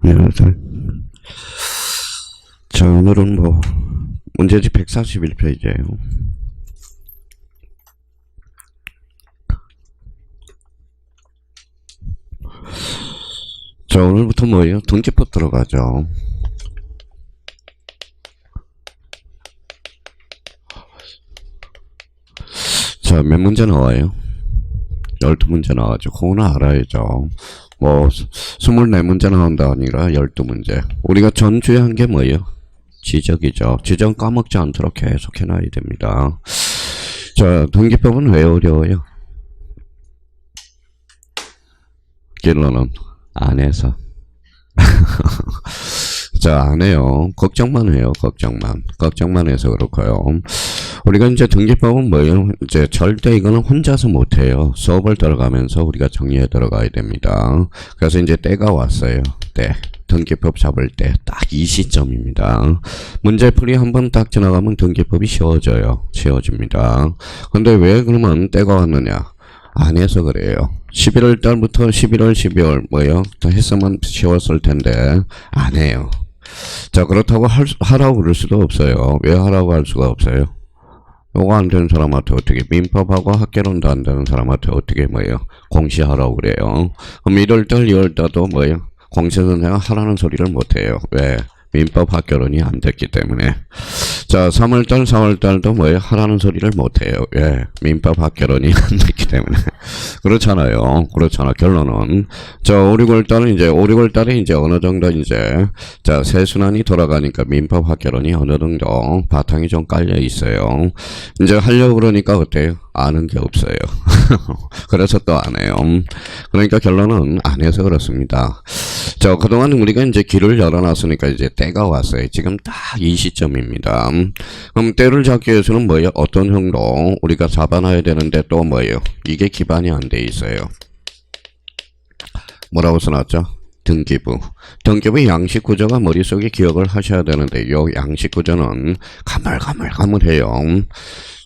네, 맞아요. 자, 오늘은 뭐, 문제집 141페이지예요. 자, 오늘부터 뭐예요? 등기법 들어가죠. 자, 몇 문제 나와요? 12문제 나와죠. 그거는 알아야죠. 뭐, 24문제 나온다 아니라 12문제. 우리가 전주에 한 게 뭐예요? 지적이죠. 지적 까먹지 않도록 계속 해놔야 됩니다. 자, 등기법은 왜 어려워요? 결론은 안 해서. 자, 안 해요. 걱정만 해요. 걱정만 해서 그렇고요. 우리가 이제 등기법은 뭐예요? 이제 절대 이거는 혼자서 못 해요. 수업을 들어가면서 우리가 정리해 들어가야 됩니다. 그래서 이제 때가 왔어요. 때. 등기법 잡을 때 딱 이 시점입니다. 문제풀이 한번 딱 지나가면 등기법이 쉬워집니다. 근데 왜 그러면 때가 왔느냐? 안 해서 그래요. 11월 달부터 11월, 12월 뭐예요? 더 했으면 쉬웠을 텐데 안 해요. 자, 그렇다고 하라고 그럴 수도 없어요. 왜 하라고 할 수가 없어요? 요거 안 되는 사람한테 어떻게, 민법하고 학개론도 안 되는 사람한테 어떻게 뭐예요? 공시하라고 그래요. 그럼 1월달, 2월달도 뭐예요? 공시선생은 하라는 소리를 못해요. 왜? 민법 학개론이 안 됐기 때문에. 자, 3월달, 4월달도 뭐예요? 하라는 소리를 못해요. 왜? 민법 학개론이 안 됐기 때문에. 그렇잖아요. 결론은. 자, 5, 6월달은 이제, 5, 6월달에 이제 어느 정도 이제, 자, 세순환이 돌아가니까 민법 학개론이 어느 정도 바탕이 좀 깔려 있어요. 이제 하려고 그러니까 어때요? 아는 게 없어요. 그래서 또 안 해요. 그러니까 결론은 안 해서 그렇습니다. 자, 그동안 우리가 이제 길을 열어놨으니까 이제 때가 왔어요. 지금 딱 이 시점입니다. 그럼 때를 잡기 위해서는 뭐예요? 어떤 정도 우리가 잡아놔야 되는데 또 뭐예요? 이게 기반이 안 돼 있어요. 뭐라고 써놨죠? 등기부. 등기부 양식 구조가 머릿속에 기억을 하셔야 되는데 요 양식 구조는 가물가물해요.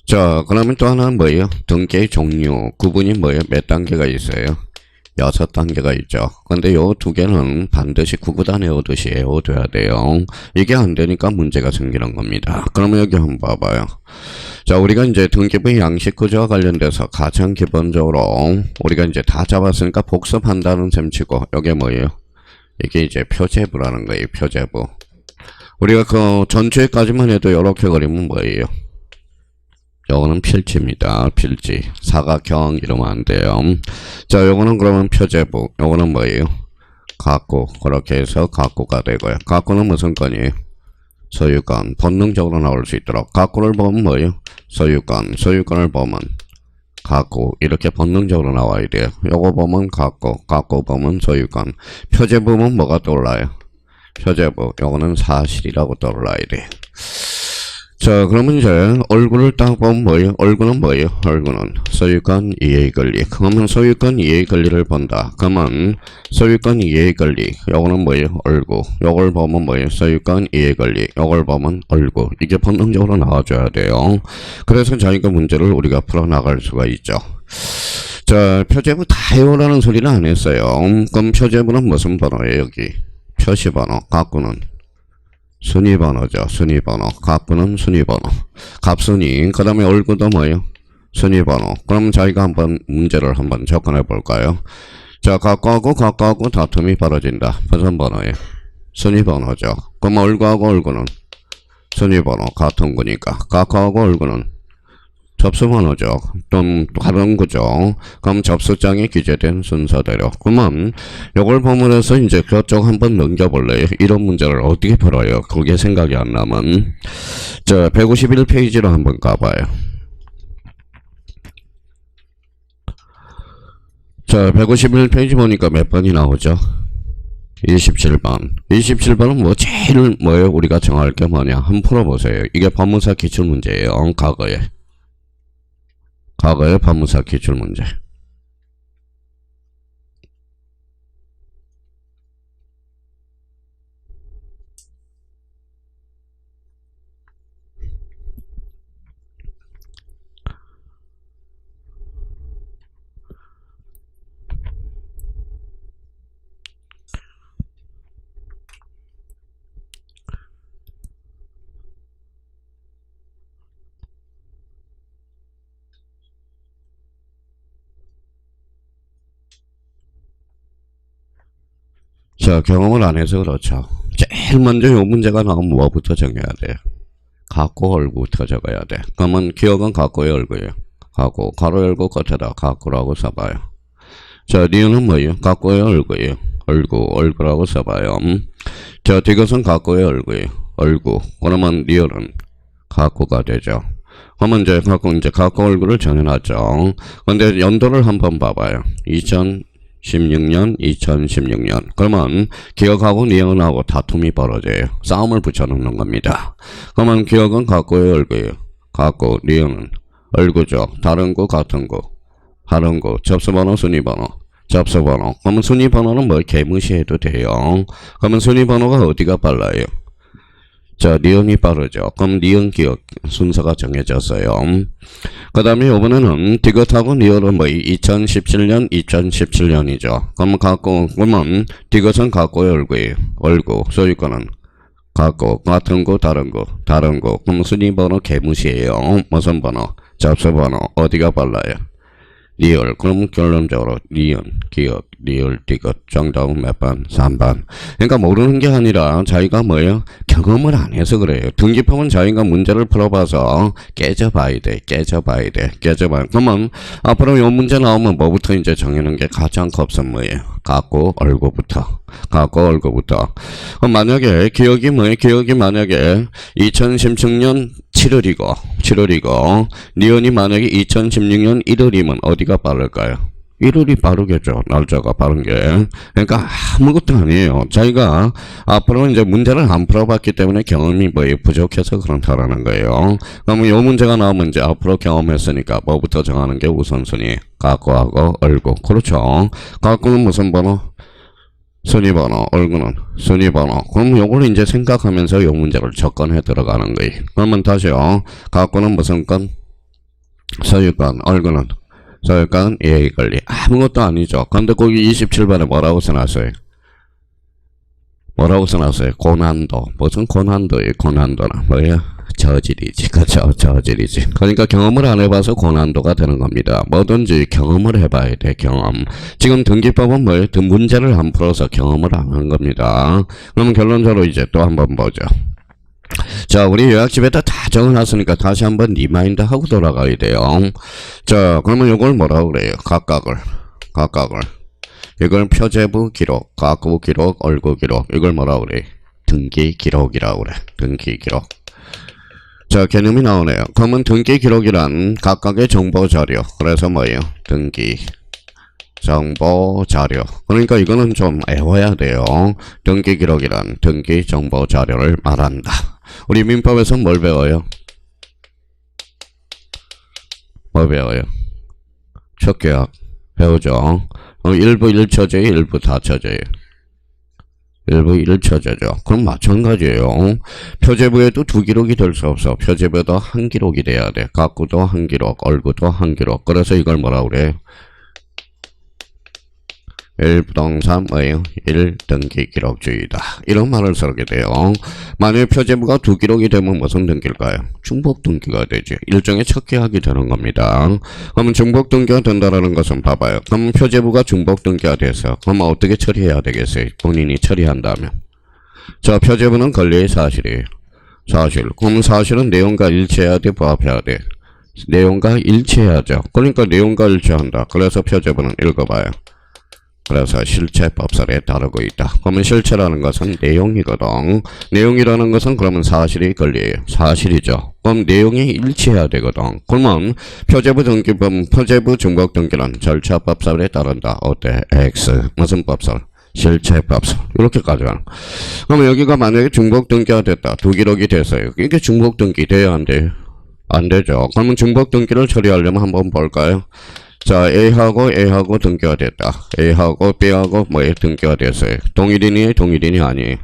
자, 그러면 또 하나는 뭐예요? 등기의 종류, 구분이 뭐예요? 몇 단계가 있어요? 6단계가 있죠. 근데 요 두 개는 반드시 구구단 외우듯이 외워둬야 돼요. 이게 안 되니까 문제가 생기는 겁니다. 그러면 여기 한번 봐봐요. 자, 우리가 이제 등기부 양식 구조와 관련돼서 가장 기본적으로 우리가 이제 다 잡았으니까 복습한다는 셈 치고 이게 뭐예요? 이게 이제 표제부라는 거예요. 표제부. 우리가 그 전체까지만 해도 이렇게 그리면 뭐예요? 요거는 필지입니다. 필지. 사각형 이러면 안 돼요. 자, 요거는 그러면 표제부. 요거는 뭐예요? 갖고. 그렇게 해서 갖고가 되고요. 갖고는 무슨 건이에요? 소유권. 본능적으로 나올 수 있도록. 갖고를 보면 뭐예요? 소유권. 소유권을 보면 갖고. 이렇게 본능적으로 나와야 돼요. 요거 보면 갖고. 갖고 보면 소유권. 표제부 보면 뭐가 떠올라요? 표제부. 요거는 사실이라고 떠올라야 돼요. 자, 그러면 이제 얼굴을 딱 보면 뭐예요? 얼굴은 뭐예요? 얼굴은 소유권 이해 권리. 그러면 소유권 이해 권리를 본다. 그러면 소유권 이해 권리. 요거는 뭐예요? 얼굴. 요걸 보면 뭐예요? 소유권 이해 권리. 요걸 보면 얼굴. 이게 본능적으로 나와줘야 돼요. 그래서 저희가 문제를 우리가 풀어나갈 수가 있죠. 자, 표제부 다 외우라는 소리는 안 했어요. 그럼 표제부는 무슨 번호예요? 여기 표시번호. 갖고는 순위번호죠. 순위번호. 갑부는 순위번호. 갑순위. 그 다음에 얼굴도 뭐예요? 순위번호. 그럼 저희가 한번 문제를 한번 접근해 볼까요? 자, 각과하고 다툼이 벌어진다. 무슨 번호예요? 순위번호죠. 그럼 얼굴하고 얼굴은 순위번호. 같은 거니까. 각과하고 얼굴은 접수번호죠. 좀 다른 거죠. 그럼 접수장에 기재된 순서대로. 그러면 이걸 보면서 이제 그쪽 한번 넘겨볼래요. 이런 문제를 어떻게 풀어요? 그게 생각이 안 나면. 자, 151페이지로 한번 가봐요. 자, 151페이지 보니까 몇 번이 나오죠? 27번. 27번은 뭐 제일 뭐예요? 우리가 정할 게 뭐냐? 한번 풀어보세요. 이게 법무사 기출문제예요. 과거의 법무사 기출문제. 자, 경험을 안 해서 그렇죠. 제일 먼저 요 문제가 나오면 뭐부터 정해야 돼? 갖고 얼구부터 적어야 돼. 그러면 기억은 갖고의 얼구예요. 갖고 가로 열고 겉에다 갖고라고 써봐요. 자, 니은은 뭐예요? 갖고의 얼구예요. 얼구라고 써봐요. 자, 이것은 갖고의 얼구예요. 얼구. 그러면 니은은 갖고가 되죠. 그러면 이제 갖고 얼구를 정해놨죠. 근데 연도를 한번 봐봐요. 2016년. 그러면 기억하고 니은하고 다툼이 벌어져요. 싸움을 붙여놓는 겁니다. 그러면 기억은 갖고의 얼구예요. 갖고, 니은은 얼구죠. 다른 거, 같은 거. 다른 거. 접수번호, 순위번호. 접수번호. 그러면 순위번호는 뭐 개무시해도 돼요. 그러면 순위번호가 어디가 빨라요? 자, 니은이 빠르죠. 그럼 니은 기억 순서가 정해졌어요. 그 다음에 이번에는 디귿하고 니은은 뭐 2017년이죠. 그러면 디귿은 갖고의 얼구예요. 얼구. 소유권은 갖고, 같은 거, 다른 거. 그럼 순위번호 개무시해요. 무슨 번호? 접수번호. 어디가 빨라요? 리얼. 그럼 결론적으로 니은, 기억, 리얼, 디귿. 정답은 몇 번? 3번. 그러니까 모르는 게 아니라 자기가 뭐예요? 경험을 안 해서 그래요. 등기법은 자기가 문제를 풀어봐서 깨져봐야 돼. 그러면 앞으로 요 문제 나오면 뭐부터 이제 정해놓은 게 가장 값은 뭐예요? 갖고 얼구부터. 그럼 만약에 기억이 뭐예요? 기억이 만약에 2016년 7월이고 니은이 만약에 2016년 1월이면 어디가 빠를까요? 1월이 빠르겠죠. 날짜가 빠른 게. 그러니까 아무것도 아니에요. 자기가 앞으로 이제 문제를 안 풀어봤기 때문에 경험이 뭐예요? 부족해서 그렇다라는 거예요. 그러면 이 문제가 나오면 이제 앞으로 경험했으니까 뭐부터 정하는 게 우선순위? 갖고하고 얼구. 그렇죠. 갖고는 무슨 번호? 순위번호, 얼구는 순위번호. 그럼 요걸 이제 생각하면서 요 문제를 접근해 들어가는 거예요. 그러면 다시요. 갖고는 무슨 건? 소유권, 얼구는 소유권, 예의 권리. 아무것도 아니죠. 근데 거기 27번에 뭐라고 써놨어요? 고난도. 무슨 고난도예요? 고난도는 뭐예요? 저질이지. 그렇죠? 저질이지. 그러니까 경험을 안 해봐서 고난도가 되는 겁니다. 뭐든지 경험을 해봐야 돼. 경험. 지금 등기법은 뭐예요? 문제를 안 풀어서 경험을 안 한 겁니다. 그러면 결론적으로 이제 또 한번 보죠. 자, 우리 요약집에다 다 적어놨으니까 다시 한번 리마인드 하고 돌아가야 돼요. 자, 그러면 이걸 뭐라고 그래요? 각각을. 이걸 표제부 기록, 갖고 기록, 얼구 기록. 이걸 뭐라고 그래? 등기 기록이라고 그래. 등기 기록. 자, 개념이 나오네요. 그러면 등기 기록이란 각각의 정보 자료. 그래서 뭐예요? 등기 정보 자료. 그러니까 이거는 좀 애워야 돼요. 등기 기록이란 등기 정보 자료를 말한다. 우리 민법에서 뭘 배워요? 첫 계약 배우죠. 일부 1처제에 일부 다처제에. 일부 1처제죠. 그럼 마찬가지예요. 표제부에도 두 기록이 될 수 없어. 표제부에도 한 기록이 돼야 돼. 갖고도 한 기록, 얼구도 한 기록. 그래서 이걸 뭐라고 그래? 1부동산의 1등기 기록주의다. 이런 말을 쓰게 돼요. 만약에 표제부가 두 기록이 되면 무슨 등기일까요? 중복 등기가 되지. 일종의 첫 계약이 되는 겁니다. 그러면 중복 등기가 된다는 것은 봐봐요. 그럼 표제부가 중복 등기가 돼서 그러면 어떻게 처리해야 되겠어요? 본인이 처리한다면. 자, 표제부는 권리의 사실이에요. 사실. 그럼 사실은 내용과 일치해야 돼, 부합해야 돼. 내용과 일치해야죠. 그러니까 내용과 일치한다. 그래서 표제부는 읽어봐요. 그래서 실체법설에 따르고 있다. 그러면 실체라는 것은 내용이거든. 내용이라는 것은 그러면 사실이 권리예요. 사실이죠. 그럼 내용이 일치해야 되거든. 그러면 표제부 등기법, 표제부 중복 등기는 절차법설에 따른다. 어때? X. 무슨 법설? 실체법설. 이렇게까지 가는. 그러면 여기가 만약에 중복 등기가 됐다. 두 기록이 됐어요. 이게 중복 등기 돼야 안 돼요? 안 되죠. 그러면 중복 등기를 처리하려면 한번 볼까요? 자, A하고 등기가 됐다. A하고 B하고 뭐에 등기가 됐어요. 동일인이에요? 동일인이 아니에요?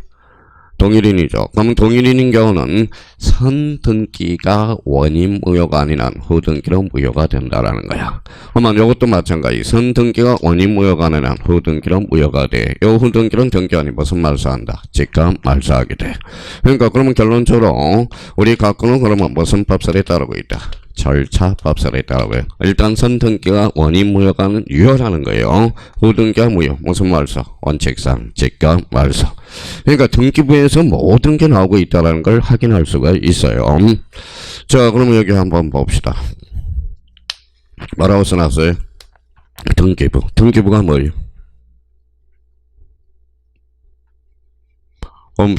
동일인이죠. 그러면 동일인인 경우는 선등기가 원인 무효가 아닌 한 후등기로 무효가 된다라는 거야. 그러면 이것도 마찬가지. 선등기가 원인 무효가 아닌 한 후등기로 무효가 돼. 이 후등기는 등기관이 무슨 말소한다? 즉각 말소하게 돼. 그러니까 그러면 결론적으로 우리 갖고는 그러면 무슨 법설에 따르고 있다? 절차법설에 있다고요. 일단 선등기가 원인무효가는 유효라는 거예요. 후등기가 무효. 무슨 말서? 원칙상 직각 말서. 그러니까 등기부에서 모든 게 나오고 있다는 걸 확인할 수가 있어요. 자, 그러면 여기 한번 봅시다. 뭐라고 써놨어요? 등기부. 등기부가 뭐예요?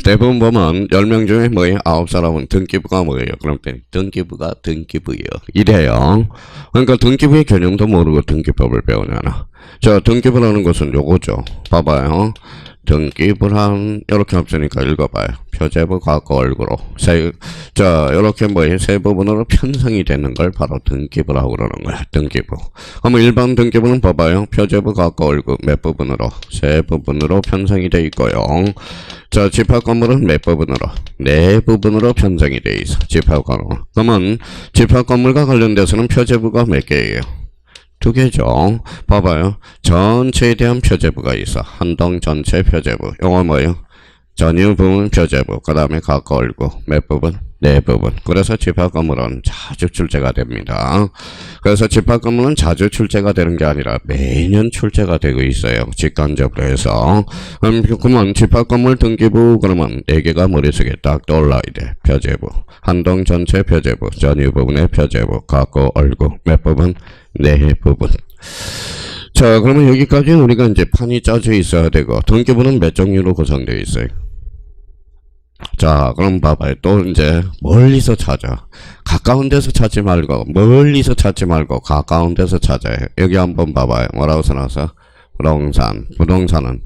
대부분 보면 10명 중에 뭐예요? 9사람은 등기부가 뭐예요? 그럼 등기부가 등기부예요. 이래요. 그러니까 등기부의 개념도 모르고 등기법을 배우냐나. 자, 등기부라는 것은 요거죠. 봐봐요. 등기부란 이렇게 없으니까 읽어봐요. 표제부 갖고 얼굴로 자 이렇게 뭐예요? 세 부분으로 편성이 되는 걸 바로 등기부라고 그러는 거야. 등기부. 그러면 일반 등기부는 봐봐요. 표제부 갖고 얼굴 몇 부분으로? 세 부분으로 편성이 돼 있고요. 자, 집합건물은 몇 부분으로? 네 부분으로 편성이 돼 있어. 집합건물. 그러면 집합건물과 관련돼서는 표제부가 몇 개예요? 2개죠. 봐봐요. 전체에 대한 표제부가 있어. 한동 전체 표제부. 이거 뭐예요? 전유 부분 표제부. 그 다음에 갖고 얼고 몇 부분? 네 부분. 그래서 집합건물은 자주 출제가 됩니다. 그래서 집합건물은 자주 출제가 되는 게 아니라 매년 출제가 되고 있어요. 직관적으로 해서. 그러면 집합건물 등기부 그러면 4개가 머릿속에 딱 떠올라야 돼. 표제부. 한동 전체 표제부. 전유 부분의 표제부. 갖고 얼고 몇 부분? 네 부분. 자, 그러면 여기까지는 우리가 이제 판이 짜져 있어야 되고 등기부는 몇 종류로 구성되어 있어요? 자, 그럼 봐봐요. 또 이제 멀리서 찾아. 가까운 데서 찾지 말고 멀리서 찾지 말고 가까운 데서 찾아요. 여기 한번 봐봐요. 뭐라고 써놨어? 부동산. 부동산은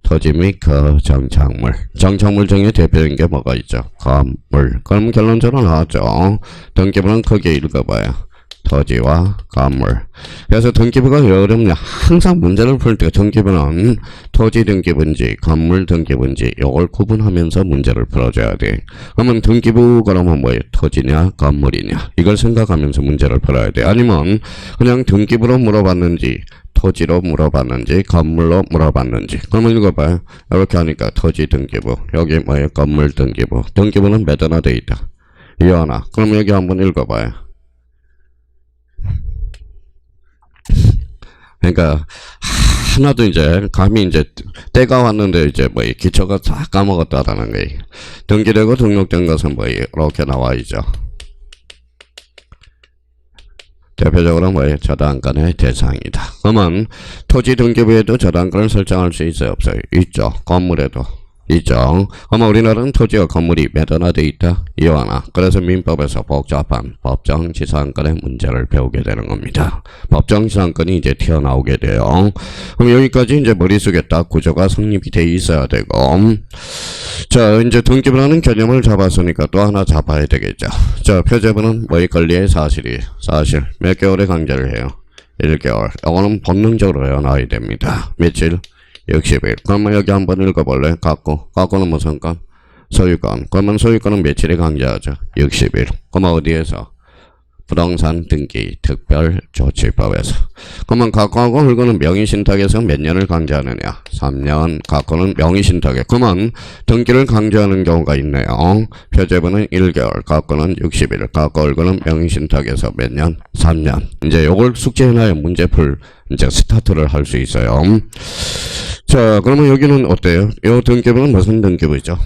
토지 및 그 정착물. 정착물 중에 대표적인 게 뭐가 있죠? 건물. 그럼 결론적으로 나왔죠. 등기부는 크게 읽어봐요. 토지와 건물. 그래서 등기부가 왜 어렵냐? 항상 문제를 풀 때 등기부는 토지 등기부인지 건물 등기부인지 이걸 구분하면서 문제를 풀어줘야 돼. 그러면 등기부 그러면 뭐예요? 토지냐 건물이냐 이걸 생각하면서 문제를 풀어야 돼. 아니면 그냥 등기부로 물어봤는지 토지로 물어봤는지 건물로 물어봤는지. 그러면 읽어봐요. 이렇게 하니까 토지 등기부 여기 뭐예요? 건물 등기부. 등기부는 몇 하나 돼 있다? 이 하나. 그럼 여기 한번 읽어봐요. 그러니까 하나도 이제 감이 이제 때가 왔는데 이제 뭐 기초가 다 까먹었다라는 거예요. 등기되고 등록된 것은 뭐 이렇게 나와 있죠. 대표적으로 뭐예요? 저당권의 대상이다. 그러면 토지 등기부에도 저당권을 설정할 수 있어요? 없어요? 있죠. 건물에도 있죠. 그러면 우리나라는 토지와 건물이 몇 하나 돼 있다? 이 하나. 그래서 민법에서 복잡한 법정지상권의 문제를 배우게 되는 겁니다. 법정지상권이 이제 튀어나오게 돼요. 그럼 여기까지 이제 머릿속에 딱 구조가 성립이 돼 있어야 되고. 자, 이제 등기부라는 개념을 잡았으니까 또 하나 잡아야 되겠죠. 자, 표제부는 뭐의 권리의 사실이 사실 몇 개월에 강제를 해요? 1개월. 이거는 본능적으로 해놔야 됩니다. 며칠? 60일. 그러면 여기 한번 읽어볼래? 갖고는 무슨 건? 소유권. 그러면 소유권은 며칠에 강제하죠? 60일. 그러면 어디에서? 부동산 등기 특별조치법에서. 그러면 갖고하고 흙은 명의신탁에서 몇 년을 강제하느냐? 3년. 갖고는 명의신탁에. 그러면 등기를 강제하는 경우가 있네요. 표제부는 1개월, 갖고는 60일. 갖고 흙은 명의신탁에서 몇 년? 3년. 이제 요걸 숙제해놔야 문제풀 이제 스타트를 할 수 있어요. 자, 그러면 여기는 어때요? 요 등기부는 무슨 등기부죠?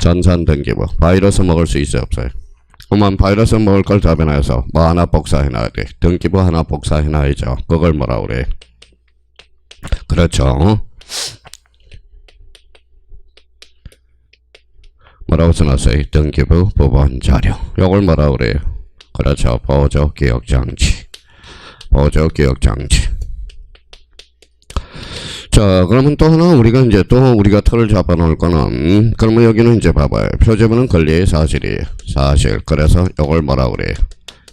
전산 등기부. 바이러스 먹을 수 있어요? 없어요? 그러면 바이러스 먹을 걸 답변해서 뭐 하나 복사해놔야 돼. 등기부 하나 복사해놔야죠. 그걸 뭐라고 그래? 그렇죠. 뭐라고 써놨어요? 등기부 부분 자료. 요걸 뭐라고 그래요? 그렇죠. 보조 기억장치. 보조 기억장치. 자, 그러면 또 하나 우리가 틀을 잡아 놓을 거는 그러면 여기는 이제 봐봐요. 표제부는 권리의 사실이에요. 사실. 그래서 이걸 뭐라고 그래요?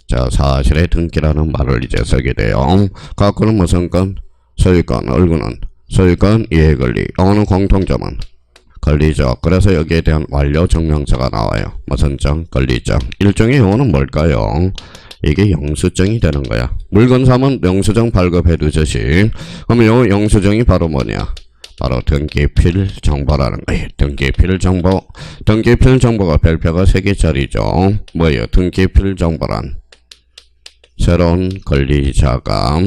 자, 사실의 등기라는 말을 이제 쓰게 돼요. 갖고는 무슨 건? 소유권. 얼굴은 소유권 이해 권리. 이거는 공통점은 권리죠. 그래서 여기에 대한 완료 증명서가 나와요. 무슨 정? 권리정. 일종의 용어는 뭘까요? 이게 영수증이 되는 거야. 물건 사면 영수증 발급해 두듯이. 그럼 요 영수증이 바로 뭐냐? 바로 등기필 정보라는 거예요. 등기필 정보. 등기필 정보가 별표가 3개짜리죠. 뭐예요? 등기필 정보란 새로운 권리자가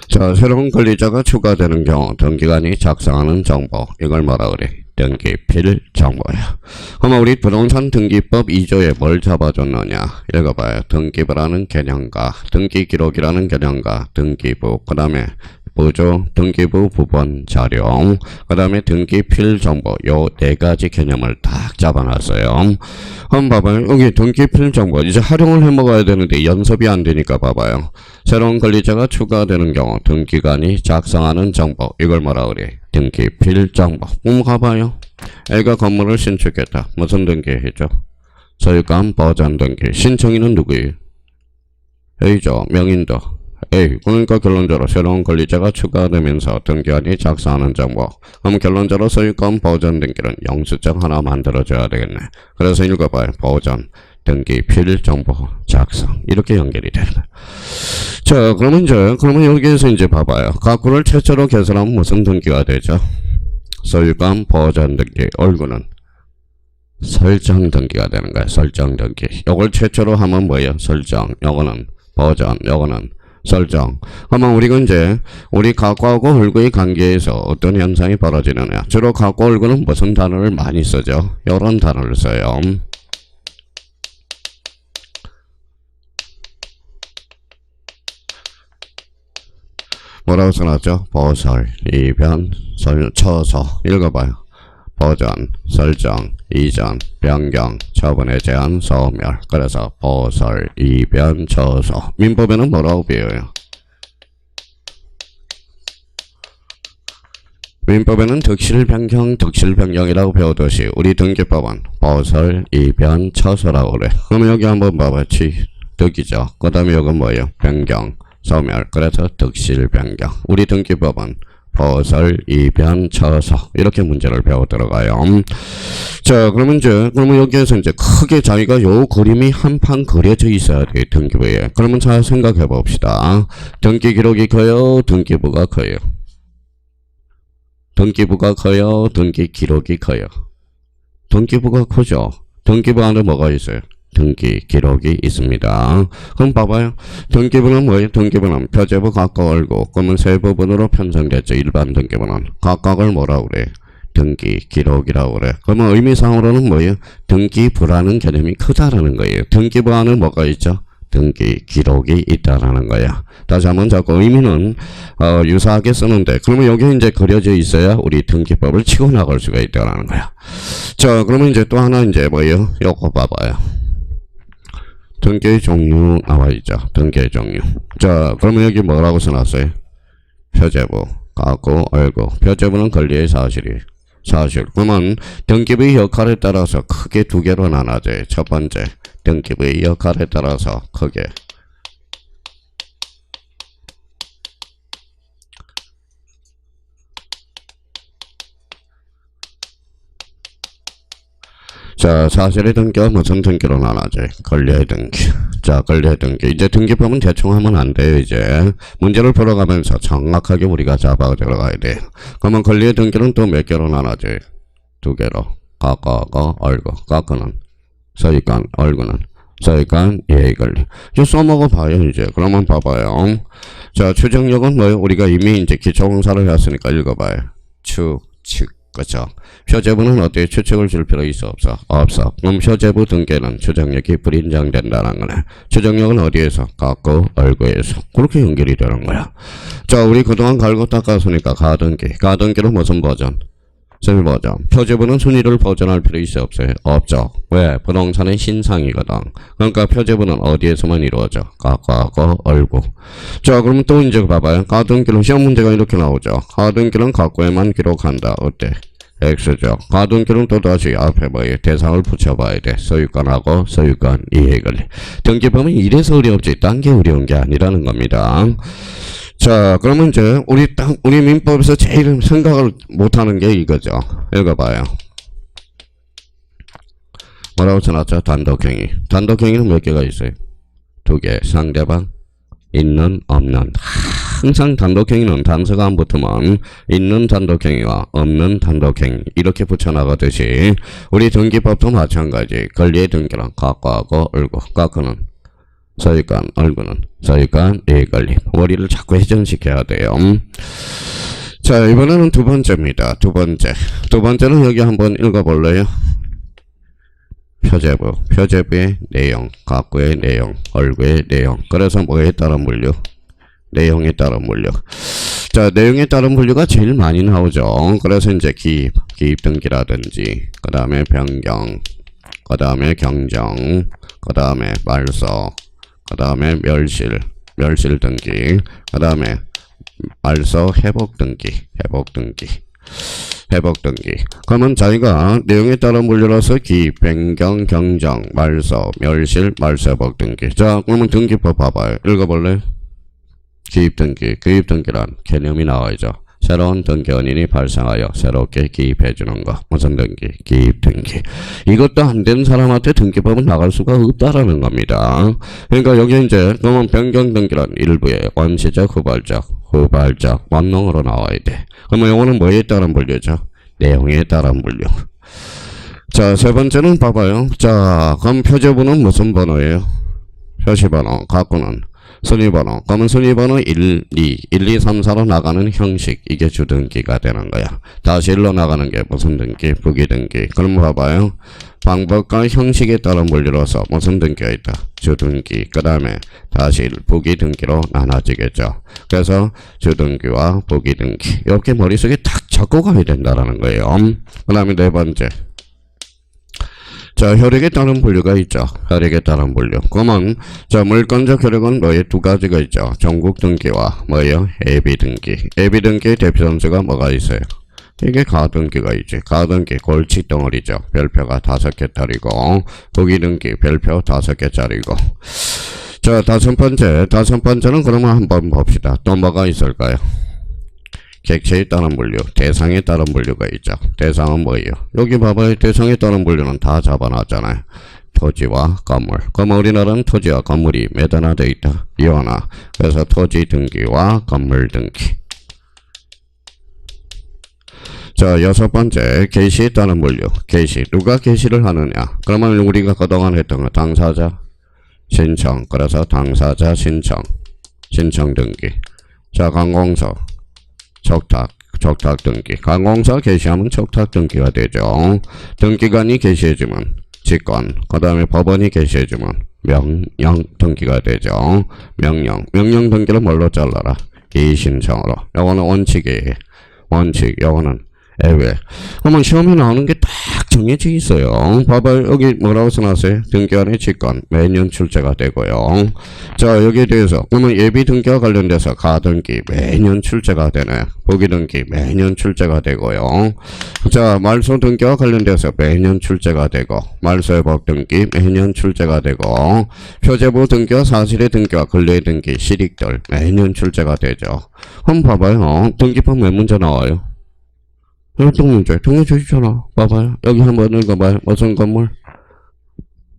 자, 새로운 권리자가 추가되는 경우 등기관이 작성하는 정보, 이걸 뭐라 그래? 등기필 정보야. 그러면 우리 부동산 등기법 2조에 뭘 잡아줬느냐? 읽어봐요. 등기부라는 개념과 등기기록이라는 개념과 등기부, 그 다음에 부조, 등기부 부분 자료, 그 다음에 등기필 정보, 요 네 가지 개념을 딱 잡아놨어요. 한번 봐봐요. 여기 등기필 정보 이제 활용을 해 먹어야 되는데 연습이 안 되니까 봐봐요. 새로운 권리자가 추가되는 경우 등기관이 작성하는 정보, 이걸 뭐라 그래? 등기필 정보. 가봐요. 애가 건물을 신축했다. 무슨 등기했죠? 소유권 보전 등기. 신청인은 누구예요? A죠. 명인도 A. 그러니까 결론적으로 새로운 권리자가 추가되면서 등기관이 작성하는 정보. 그럼 결론적으로 소유권 보전 등기는 영수증 하나 만들어줘야 되겠네. 그래서 읽어봐요. 보전 등기필 정보 작성, 이렇게 연결이 되는. 자, 그러면 여기에서 이제 봐봐요. 가구를 최초로 개설하면 무슨 등기가 되죠? 소유권 보전 등기. 얼굴은 설정 등기가 되는 거야. 설정 등기. 요걸 최초로 하면 뭐예요? 설정. 요거는 보전. 요거는 설정. 그러면 우리가 이제 우리 가구하고 얼굴의 관계에서 어떤 현상이 벌어지느냐. 주로 가구 얼굴은 무슨 단어를 많이 쓰죠? 요런 단어를 써요. 뭐라고 써놨죠? 보설, 이변, 처소. 읽어봐요. 보전, 설정, 이전, 변경, 처분의 제한, 소멸. 그래서 보설, 이변, 처소. 민법에는 뭐라고 배워요? 민법에는 득실변경이라고 배우듯이 우리 등기법은 보설, 이변, 처소라고 그래. 그럼 여기 한번 봐봐. 득이죠. 그 다음에 이건 뭐예요? 변경, 소멸. 그래서 득실변경. 우리 등기법은 보설, 이변, 처소, 이렇게 문제를 배워 들어가요. 자, 그러면 여기에서 이제 크게 자기가 요 그림이 한 판 그려져 있어야 돼, 등기부에. 그러면 잘 생각해 봅시다. 등기 기록이 커요, 등기부가 커요? 등기부가 커요, 등기 기록이 커요? 등기부가 크죠. 등기부 안에 뭐가 있어요? 등기 기록이 있습니다. 그럼 봐봐요. 등기부는 뭐예요? 등기부는 표제부 각각 얼고 그러면 세 부분으로 편성됐죠. 일반 등기부는 각각을 뭐라고 그래? 등기 기록이라고 그래. 그러면 의미상으로는 뭐예요? 등기부라는 개념이 크다라는 거예요. 등기부 안에 뭐가 있죠? 등기 기록이 있다라는 거야. 다시 한번 잡고 의미는 유사하게 쓰는데 그러면 여기 이제 그려져 있어야 우리 등기법을 치고 나갈 수가 있다라는 거야. 자, 그러면 이제 또 하나 이제 뭐예요? 요거 봐봐요. 등기의 종류 나와 있죠. 등기의 종류. 자, 그러면 여기 뭐라고 써놨어요? 표제부, 가구, 얼구. 표제부는 권리의 사실. 그러면 등기부의 역할에 따라서 크게 두 개로 나눠져요. 첫 번째, 등기부의 역할에 따라서 크게. 자, 사실의 등기와 무슨 등기로 나눠져요? 권리의 등기. 자, 권리의 등기. 이제 등기법은 대충 하면 안 돼요, 이제. 문제를 풀어가면서 정확하게 우리가 잡아 들어가야 돼요. 그러면 권리의 등기는 또 몇 개로 나눠져요? 두 개로. 가구, 얼구. 가구는 소유권, 얼구는 소유권, 이해권리. 이제 써먹어 봐요, 이제. 그러면 봐봐요. 자, 추정력은 뭐예요? 우리가 이미 이제 기초공사를 했으니까 읽어봐요. 추측. 그렇죠. 표제부는 어떻게 추측을 줄 필요 있어? 없어. 그럼 표제부 등기는 추정력이 불인정된다는 거네. 추정력은 어디에서? 가구, 얼구에서. 그렇게 연결이 되는 거야. 자, 우리 그동안 갈고 닦았으니까 가등기. 가등기는 무슨 버전? 실버전. 표제부는 순위를 보존할 필요 있어? 없죠. 왜? 부동산의 신상이거든. 그러니까 표제부는 어디에서만 이루어져? 가구하고 얼구. 자, 그럼 또 이제 봐봐요. 가등기는 시험 문제가 이렇게 나오죠. 가등기는 가구에만 기록한다. 어때? X죠. 가등기는 또다시 앞에 뭐예요? 대상을 붙여봐야 돼. 소유권하고 소유권 이해권리. 등기법은 이래서 어렵지 딴 게 어려운 게 아니라는 겁니다. 자, 그러면 이제 우리 민법에서 제일 생각을 못하는 게 이거죠. 읽어봐요. 뭐라고 써놨죠? 단독행위. 단독행위는 몇 개가 있어요? 두 개. 상대방, 있는, 없는. 항상 단독행위는 단서가 안 붙으면 있는 단독행위와 없는 단독행위 이렇게 붙여나가듯이 우리 등기법도 마찬가지. 권리의 등기는 곽과하고 을고, 곽은 소유권, 을고는 소유권, 이익권리. 머리를 자꾸 회전시켜야 돼요. 자, 이번에는 두 번째입니다. 두 번째는 여기 한번 읽어볼래요? 표제부의 내용, 곽구의 내용, 을구의 내용. 그래서 뭐에 따른 분류? 내용에 따른 분류. 자, 내용에 따른 분류가 제일 많이 나오죠. 그래서 이제 기입 등기라든지, 그 다음에 변경, 그 다음에 경정, 그 다음에 말소, 그 다음에 멸실 등기, 그 다음에 말소 회복 등기. 그러면 자기가 내용에 따른 분류로서 기입, 변경, 경정, 말소, 멸실, 말소 회복 등기. 자, 그러면 등기법 봐봐요. 읽어볼래요? 기입등기란 개념이 나와야죠. 새로운 등기원인이 발생하여 새롭게 기입해주는 거. 무슨 등기? 기입등기. 이것도 안 된 사람한테 등기법은 나갈 수가 없다라는 겁니다. 그러니까 여기 이제 그러면 변경등기란 일부의 원시적, 후발적, 원론으로 나와야 돼. 그러면 이거는 뭐에 따른 분류죠? 내용에 따른 분류. 자, 세 번째는 봐봐요. 자, 그럼 표제부는 무슨 번호예요? 표시번호, 곽구는 순위번호. 그러면 순위번호 1, 2, 3, 4로 나가는 형식. 이게 주등기가 되는 거야. 다시 1로 나가는 게 무슨 등기? 부기등기. 그럼 봐봐요. 방법과 형식에 따른 분류로서 무슨 등기가 있다? 주등기. 그 다음에 다시 부기등기로 나눠지겠죠. 그래서 주등기와 부기등기. 이렇게 머릿속에 딱 적고 가야 된다는 거예요. 그 다음에 네 번째. 자, 혈액에 따른 분류가 있죠. 혈액에 따른 분류. 그러면, 자, 물권적 혈액은 뭐에 두 가지가 있죠. 전국 등기와 뭐예요? 예비 등기. 예비 등기의 대표 선수가 뭐가 있어요? 이게 가등기가 있지. 가등기 골치 덩어리죠. 별표가 5개짜리고, 부기 등기 별표 5개짜리고. 자, 다섯 번째는 그러면 한번 봅시다. 또 뭐가 있을까요? 객체에 따른 분류, 대상에 따른 분류가 있죠. 대상은 뭐예요? 여기 봐봐요. 대상에 따른 분류는 다 잡아놨잖아요. 토지와 건물. 그럼 우리나라는 토지와 건물이 몇 하나 돼 있다? 이하나. 그래서 토지 등기와 건물 등기. 자, 여섯 번째, 개시에 따른 분류. 개시. 누가 개시를 하느냐? 그러면 우리가 그동안 했던 거, 당사자, 신청. 그래서 당사자, 신청 등기. 자, 관공서. 촉탁 등기. 관공서 개시하면 촉탁 등기가 되죠. 등기관이 개시해주면 직권, 그 다음에 법원이 개시해주면 명령 등기가 되죠. 명령 등기를 뭘로 잘라라? 이신청으로. 요거는 원칙이에요. 요거는 예외. 그러면 시험에 나오는 게 딱 정해져 있어요. 봐봐요. 여기 뭐라고 써놨어요? 등기관의 직권 매년 출제가 되고요. 자, 여기에 대해서 그러면 예비 등기와 관련돼서 가등기 매년 출제가 되네. 부기 등기 매년 출제가 되고요. 자, 말소 등기와 관련돼서 매년 출제가 되고, 말소 회복 등기 매년 출제가 되고, 표제부 등기와 사실의 등기와 권리의 등기 실익들 매년 출제가 되죠. 한번 봐봐요. 등기법 몇 문제 나와요? 동문제 있잖아. 봐봐요. 여기 한번 읽어봐요. 무슨 건물?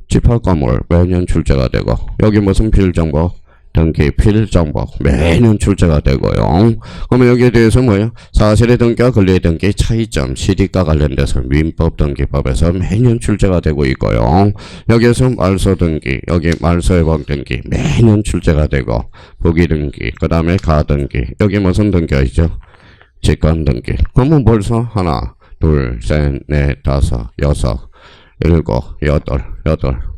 집합 건물 매년 출제가 되고, 여기 무슨 필정보? 등기 필정보 매년 출제가 되고요. 그러면 여기에 대해서 뭐예요? 사실의 등기와 권리의 등기 차이점 시익과 관련돼서 민법 등기법에서 매년 출제가 되고 있고요. 여기에서 말소 등기, 여기 말소 회복 등기 매년 출제가 되고, 부기 등기, 그 다음에 가등기, 여기 무슨 등기가 있죠? 직권 등기. 그러면 벌써 하나, 둘, 셋, 넷, 다섯, 여섯, 일곱, 여덟.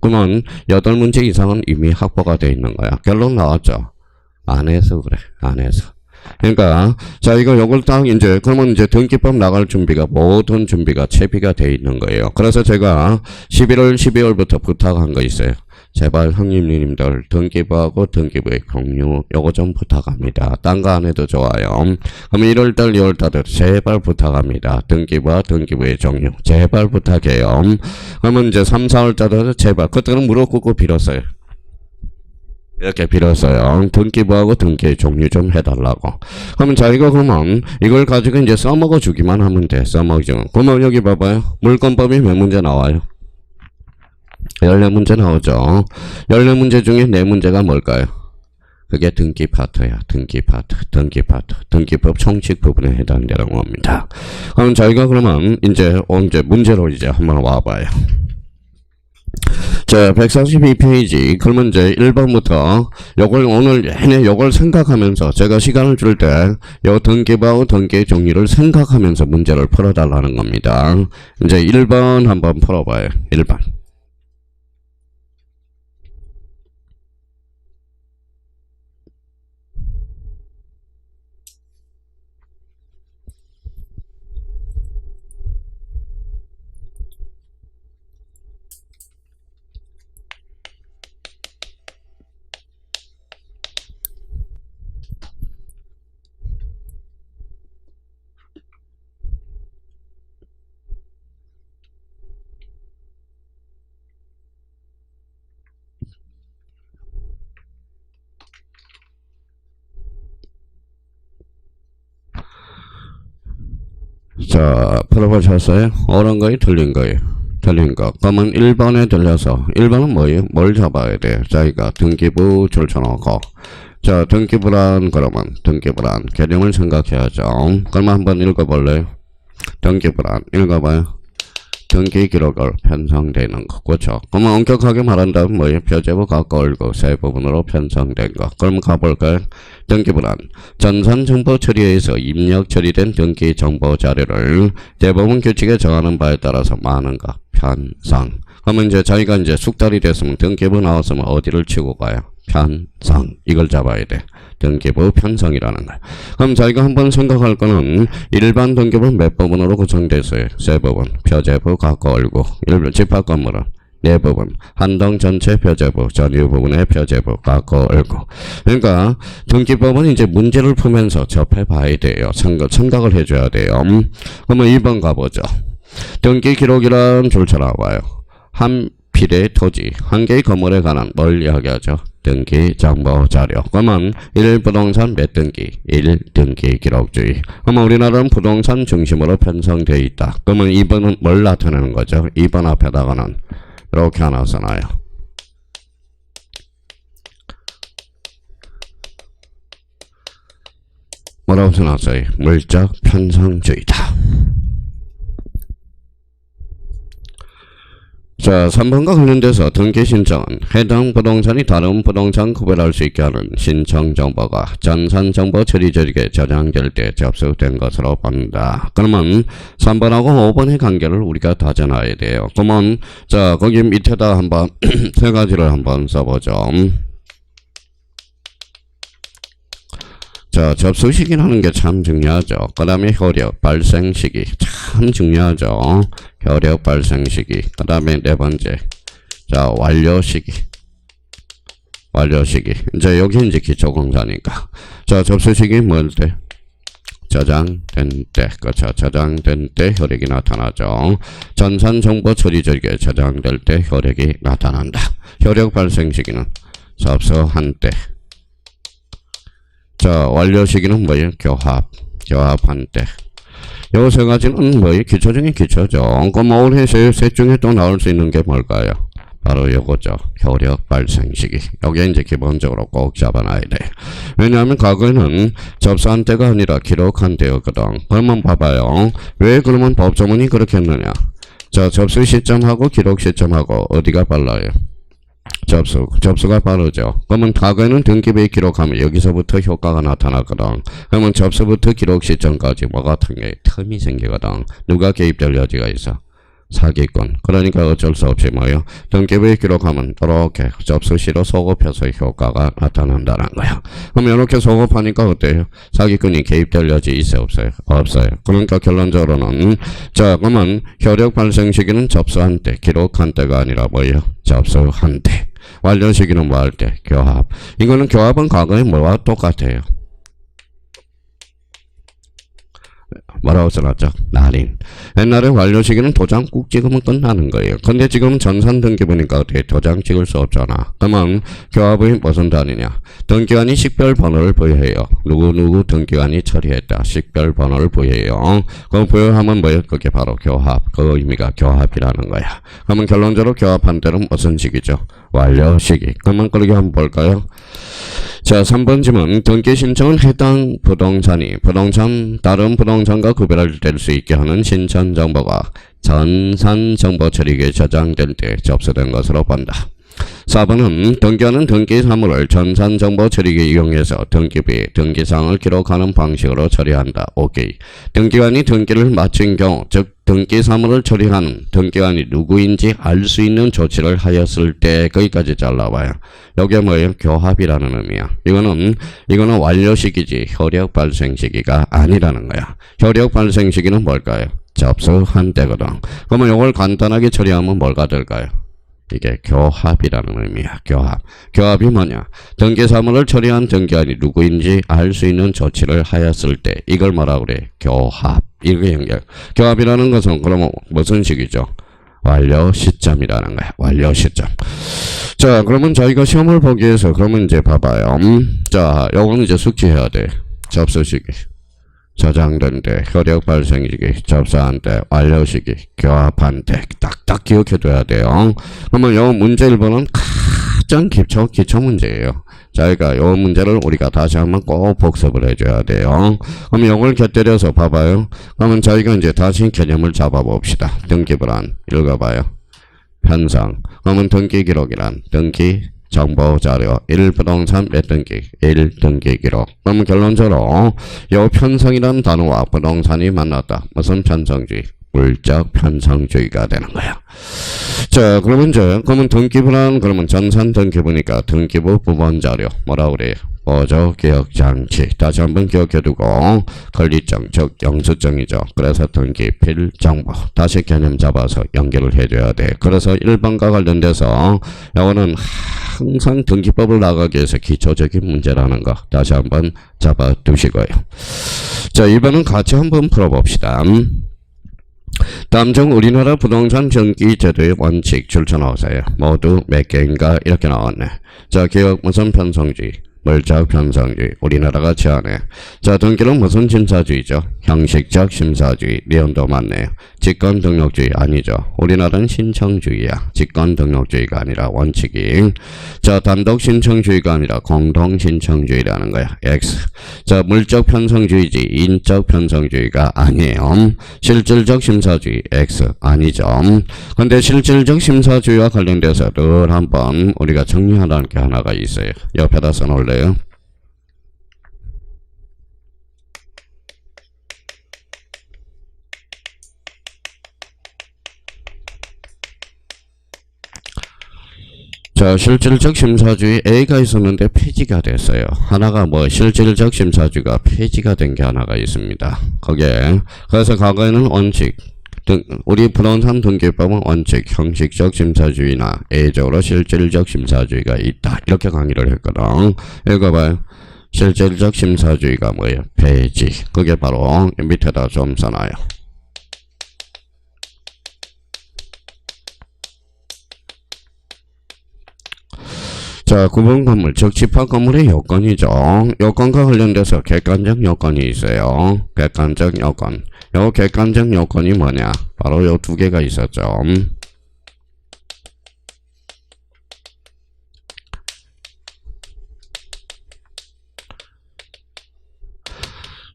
그러면 8문제 이상은 이미 확보가 되어 있는 거야. 결론 나왔죠? 안 해서 그래. 안 해서. 그러니까 자, 요걸 딱 이제 그러면 이제 등기법 나갈 준비가 모든 준비가 채비가 되어 있는 거예요. 그래서 제가 11월, 12월부터 부탁한 거 있어요. 제발 형님님들 등기부하고 등기부의 공유 요거 좀 부탁합니다. 딴 거 안 해도 좋아요. 그럼 1월달 2월달도 제발 부탁합니다. 등기부와 등기부의 종류 제발 부탁해요. 그러면 이제 3, 4월달도 제발, 그때는 무릎 꿇고 빌었어요. 이렇게 빌었어요. 등기부하고 등기의 종류 좀 해달라고. 그러면 자기가 그러면 이걸 가지고 이제 써먹어 주기만 하면 돼. 써먹어주면. 그러면 여기 봐봐요. 물권법이 몇 문제 나와요? 14문제 나오죠. 14문제 중에 4문제가 뭘까요? 그게 등기 파트야. 등기 파트. 등기법 총칙 부분에 해당되는 겁니다. 그럼 저희가 그러면 이제 문제로 이제 한번 와봐요. 자, 142페이지. 그러면 이제 1번부터 요걸 오늘 내내 요걸 생각하면서 제가 시간을 줄 때 요 등기부하고 등기 종류를 생각하면서 문제를 풀어달라는 겁니다. 이제 1번 한번 풀어봐요. 1번. 자, 풀어보셨어요? 옳은 거예요? 틀린 거예요? 틀린 거. 그러면 1번에 들려서 1번은 뭐예요? 뭘 잡아야 돼요? 자기가 등기부 줄쳐놓고 자, 등기부란 그러면 등기부란 개념을 생각해야죠. 그러면 한번 읽어볼래요? 등기부란 읽어봐요. 등기 기록을 편성되는 거. 그렇죠? 그러면 엄격하게 말한다면 뭐예요? 표제부 갖고 올고 세 부분으로 편성된 거. 그럼 가볼까요? 등기부란 전산 정보 처리에서 입력 처리된 등기 정보 자료를 대법원 규칙에 정하는 바에 따라서 많은 거. 편성. 그러면 이제 자기가 이제 숙달이 됐으면 등기부 나왔으면 어디를 치고 가요? 편성. 이걸 잡아야 돼. 등기부 편성이라는 거야. 그럼 자기가 한번 생각할 거는 일반 등기부 몇 부분으로 구성됐어요? 세 부분. 표제부, 갖고 올고. 일반 집합 건물은 네 부분. 한동 전체 표제부, 전유 부분의 표제부, 갖고 올고. 그러니까 등기법은 이제 문제를 풀면서 접해 봐야 돼요. 생각을 해줘야 돼요. 그러면 2번 가보죠. 등기 기록이란 줄쳐 나와요. 한 필의 토지, 한 개의 건물에 관한 뭘 이야기하죠? 등기 정보 자료. 그러면 1부동산 몇 등기? 1등기 기록주의. 그러면 우리나라는 부동산 중심으로 편성되어 있다. 그러면 2번은 뭘 나타내는 거죠? 2번 앞에다가는 이렇게 하나 써놔요. 뭐라고 써놨어요? 물적 편성주의다. 자, 3번과 관련돼서 등기 신청은 해당 부동산이 다른 부동산 구별할 수 있게 하는 신청 정보가 전산 정보 처리 조직에 저장될 때 접수된 것으로 본다. 그러면 3번하고 5번의 관계를 우리가 다져놔야 돼요. 그러면 자, 거기 밑에다 한번 세 가지를 한번 써보죠. 자, 접수 시기라는 게 참 중요하죠. 그 다음에 효력 발생 시기 참 중요하죠. 효력 발생 시기. 그 다음에 네 번째. 자, 완료 시기. 완료 시기. 이제 여기 이제 기초공사니까. 자, 접수 시기 뭘 때? 저장된 때. 그렇죠. 저장된 때 효력이 나타나죠. 전산 정보 처리 조직에 저장될 때 효력이 나타난다. 효력 발생 시기는 접수한 때. 자, 완료 시기는 뭐예요? 교합한 때. 요 세 가지는 뭐예요? 기초 중에 기초죠. 그럼 올해 셋 중에 또 나올 수 있는 게 뭘까요? 바로 요거죠. 효력 발생 시기. 요게 이제 기본적으로 꼭 잡아놔야 돼. 왜냐하면 과거에는 접수한 때가 아니라 기록한 때였거든. 그러면 봐봐요. 왜 그러면 법조문이 그렇게 했느냐? 자, 접수 시점하고 기록 시점하고 어디가 빨라요? 접수가 빠르죠. 그러면 과거에는 등기부에 기록하면 여기서부터 효과가 나타나거든. 그러면 접수부터 기록 시점까지 뭐 같은 게 틈이 생기거든. 누가 개입될 여지가 있어? 사기꾼. 그러니까 어쩔 수 없이 뭐예요? 등기부에 기록하면 이렇게 접수시로 소급해서 효과가 나타난다는 거야. 그럼 이렇게 소급하니까 어때요? 사기꾼이 개입될 여지 있어요? 없어요? 없어요. 그러니까 결론적으로는 자, 그러면 효력 발생 시기는 접수한 때, 기록한 때가 아니라 뭐예요? 접수한 때. 완료 시기는 뭐 할 때? 교합. 이거는 교합은 과거에 뭐와 똑같아요? 뭐라고 써놨죠? 날인. 옛날에 완료 시기는 도장 꾹 찍으면 끝나는 거예요. 근데 지금 전산 등기부니까 어떻게 도장 찍을 수 없잖아. 그러면 교합의 무슨 단위냐? 등기관이 식별 번호를 부여해요. 누구 등기관이 처리했다. 식별 번호를 부여해요. 그럼 부여하면 뭐예요? 그게 바로 교합. 그 의미가 교합이라는 거야. 그러면 결론적으로 교합한 때는 무슨 시기죠? 완료 시기. 그러면 그렇게 한번 볼까요? 자, 3번 질문. 등기 신청은 해당 부동산이 다른 부동산과 구별될 수 있게 하는 신청 정보가 전산 정보 처리기에 저장될 때 접수된 것으로 본다. 4번은 등기하는 등기 사물을 전산 정보 처리기 이용해서 등기비, 등기사항을 기록하는 방식으로 처리한다. 오케이. 등기관이 등기를 마친 경우, 즉 등기 사물을 처리하는 등기관이 누구인지 알 수 있는 조치를 하였을 때 거기까지 잘라봐요. 여기에 뭐예요? 교합이라는 의미야. 이거는 완료 시기지 효력 발생 시기가 아니라는 거야. 효력 발생 시기는 뭘까요? 접수한 때거든. 그러면 이걸 간단하게 처리하면 뭐가 될까요? 이게 교합이라는 의미야. 교합이 뭐냐? 등기사물을 처리한 등기관이 누구인지 알 수 있는 조치를 하였을 때 이걸 뭐라 그래? 교합. 이렇게 연결. 교합이라는 것은 그러면 무슨 시기죠? 완료 시점이라는 거야. 완료 시점. 자, 그러면 저희가 시험을 보기 위해서 그러면 이제 봐봐요. 자, 요거는 이제 숙지해야 돼. 접수 시기. 저장된 때, 효력 발생 시기, 접수한 때, 완료 시기, 교합한 때, 딱딱 기억해둬야 돼요. 그러면 요 문제 1번은 가장 기초 문제예요. 저희가 요 문제를 우리가 다시 한번 꼭 복습을 해줘야 돼요. 그럼 요걸 곁들여서 봐봐요. 그러면 저희가 이제 다시 개념을 잡아봅시다. 등기부란, 읽어봐요. 편성. 그러면 등기 기록이란, 등기 정보자료 1부동산 몇 등기 1등기 기록. 그러면 결론적으로 요 편성이라는 단어와 부동산이 만났다. 무슨 편성주의? 물적 편성주의가 되는 거야. 자, 그러면 등기부란 그러면 전산 등기부니까 등기부 부본자료 뭐라 그래요? 보조 기억 장치. 다시 한번 기억해두고 권리증 즉 영수증이죠. 그래서 등기 필정보. 다시 개념 잡아서 연결을 해줘야 돼. 그래서 1번과 관련돼서 요거는 항상 등기법을 나가기 위해서 기초적인 문제라는 거 다시 한번 잡아두시고요. 자, 2번은 같이 한번 풀어봅시다. 다음 중 우리나라 부동산 등기 제도의 원칙 줄쳐나오세요. 모두 몇 개인가 이렇게 나왔네. 자, 기억 무슨 편성주의? 물적 편성주의. 우리나라가 제안해. 자, 등기는 무슨 심사주의죠? 형식적 심사주의. 리언도 맞네요. 직권등록주의 아니죠. 우리나라는 신청주의야. 직권등록주의가 아니라 원칙이. 자, 단독 신청주의가 아니라 공동 신청주의라는 거야. X. 자, 물적 편성주의지 인적 편성주의가 아니에요. 실질적 심사주의 X 아니죠. 근데 실질적 심사주의와 관련돼서 늘 한번 우리가 정리하라는 게 하나가 있어요. 옆에다 써놓을래요? 자, 실질적 심사주의 A가 있었는데 폐지가 됐어요. 하나가 뭐 실질적 심사주의가 폐지가 된 게 하나가 있습니다. 거기에 그래서 과거에는 원칙 우리 부동산 등기법은 원칙, 형식적 심사주의나 A적으로 실질적 심사주의가 있다. 이렇게 강의를 했거든. 읽어봐요. 실질적 심사주의가 뭐예요? 폐지. 그게 바로 밑에다 좀 써놔요. 자, 구분 건물, 즉 집합 건물의 요건이죠. 요건과 관련돼서 객관적 요건이 있어요. 객관적 요건. 요 객관적 요건이 뭐냐? 바로 요 두 개가 있었죠.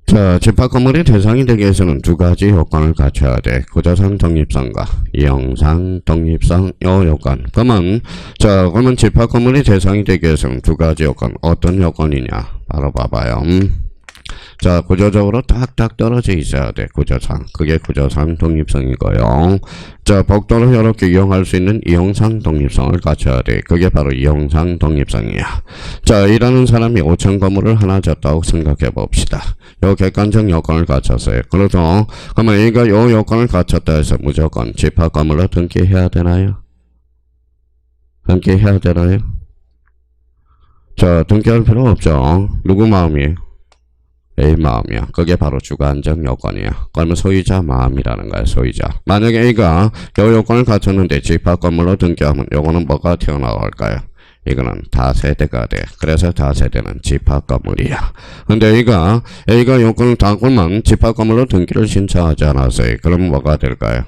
자, 집합 건물의 대상이 되기 위해서는 두 가지 요건을 갖춰야 돼. 구조상 독립성과 이용상 독립성 요 요건. 그러면 집합 건물의 대상이 되기 위해서는 두 가지 요건. 어떤 요건이냐? 바로 봐봐요. 자, 구조적으로 딱딱 떨어져 있어야 돼. 구조상. 그게 구조상 독립성이고요. 자, 복도를 이렇게 이용할 수 있는 이용상 독립성을 갖춰야 돼. 그게 바로 이용상 독립성이야. 자, 일하는 사람이 5층 건물을 하나 졌다고 생각해 봅시다. 요 객관적 요건을 갖췄어요. 그래서 그러면 얘가 요 요건을 갖췄다 해서 무조건 집합 건물로 등기해야 되나요? 등기해야 되나요? 자, 등기할 필요 없죠. 누구 마음이에요? A 마음이야. 그게 바로 주관적 요건이야. 그러면 소유자 마음이라는 거야. 소유자. 만약에 A가 요 요건을 갖췄는데 집합 건물로 등기하면 요거는 뭐가 튀어나올까요? 이거는 다세대가 돼. 그래서 다세대는 집합 건물이야. 근데 A가 요건을 다 걸면 집합 건물로 등기를 신청하지 않았어요. 그럼 뭐가 될까요?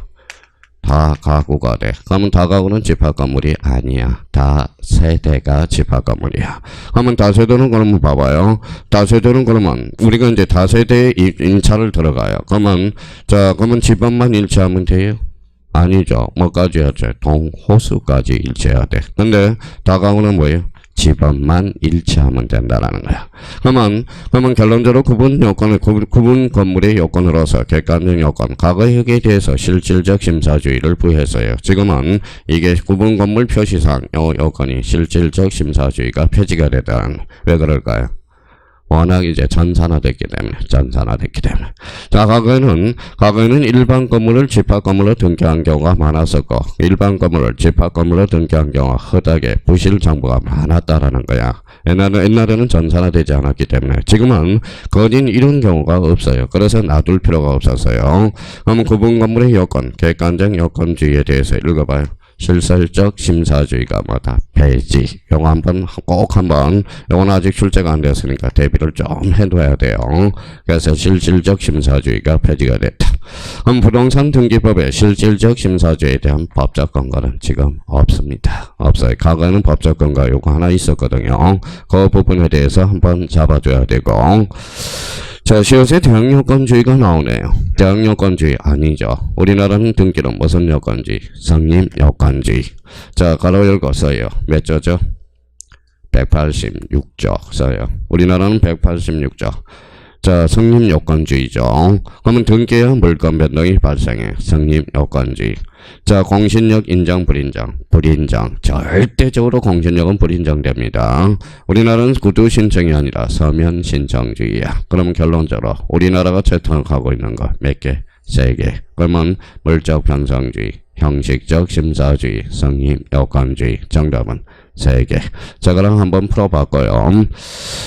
다가구가 돼. 그러면 다가구는 집합건물이 아니야. 다세대가 집합건물이야. 그러면 다세대는 그러면 봐봐요. 다세대는 그러면 우리가 이제 다세대에 인차를 들어가요. 그러면 집합만 일치하면 돼요? 아니죠. 뭐까지 해야 돼? 동호수까지 일치해야 돼. 근데 다가구는 뭐예요? 집합만 일치하면 된다라는 거야. 그러면 결론적으로 구분 요건을 구분 건물의 요건으로서 객관적 요건, 과거역에 대해서 실질적 심사주의를 부여했어요. 지금은 이게 구분 건물 표시상 요 요건이 실질적 심사주의가 폐지가 되다는. 왜 그럴까요? 워낙 이제 전산화됐기 때문에. 자, 과거에는 일반 건물을 집합 건물로 등기한 경우가 많았었고, 일반 건물을 집합 건물로 등기한 경우가 허다하게 부실 정보가 많았다라는 거야. 옛날에는 전산화되지 않았기 때문에. 지금은 거진 이런 경우가 없어요. 그래서 놔둘 필요가 없었어요. 그럼 구분 건물의 요건, 객관적 요건주의에 대해서 읽어봐요. 실설적 심사주의가 뭐다? 폐지. 요거 꼭 한번, 요건 아직 출제가 안 됐으니까 대비를 좀 해둬야 돼요. 그래서 실질적 심사주의가 폐지가 됐다. 그럼 부동산 등기법에 실질적 심사주의에 대한 법적 근거는 지금 없습니다. 없어요. 과거에는 법적 근거 요거 하나 있었거든요. 그 부분에 대해서 한번 잡아줘야 되고. 자, 시옷에 대항요건주의가 나오네요. 대항요건주의 아니죠. 우리나라는 등기는 무슨 요건주의? 성립요건주의. 자, 가로 열고 써요. 몇 조죠? 186조 써요. 우리나라는 186조. 자, 성립요건주의죠. 그러면 등기에 물건 변동이 발생해. 성립요건주의. 자, 공신력 인정 불인정. 절대적으로 공신력은 불인정됩니다. 우리나라는 구두 신청이 아니라 서면 신청주의야. 그러면 결론적으로 우리나라가 채택하고 있는 거 몇 개? 3개. 그러면 물적 편성주의, 형식적 심사주의, 성립 요건주의. 정답은 3개. 자, 그럼 한번 풀어봤고요.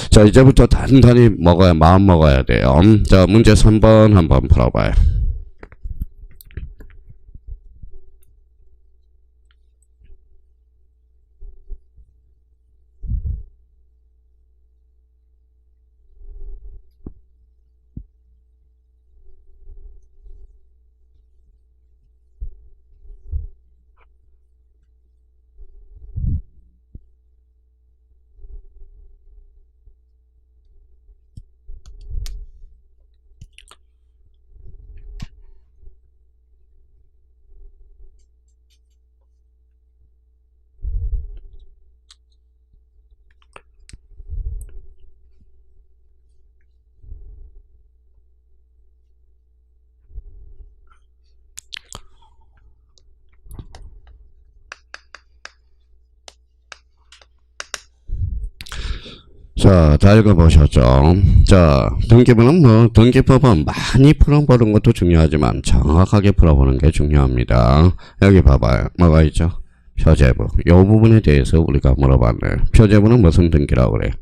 자, 이제부터 단단히 마음 먹어야 돼요. 자, 문제 3번 한번 풀어봐요. 자, 다 읽어보셨죠? 자, 등기법은 많이 풀어보는 것도 중요하지만 정확하게 풀어보는 게 중요합니다. 여기 봐봐요. 뭐가 있죠? 표제부. 이 부분에 대해서 우리가 물어봤네요. 표제부는 무슨 등기라고 그래요?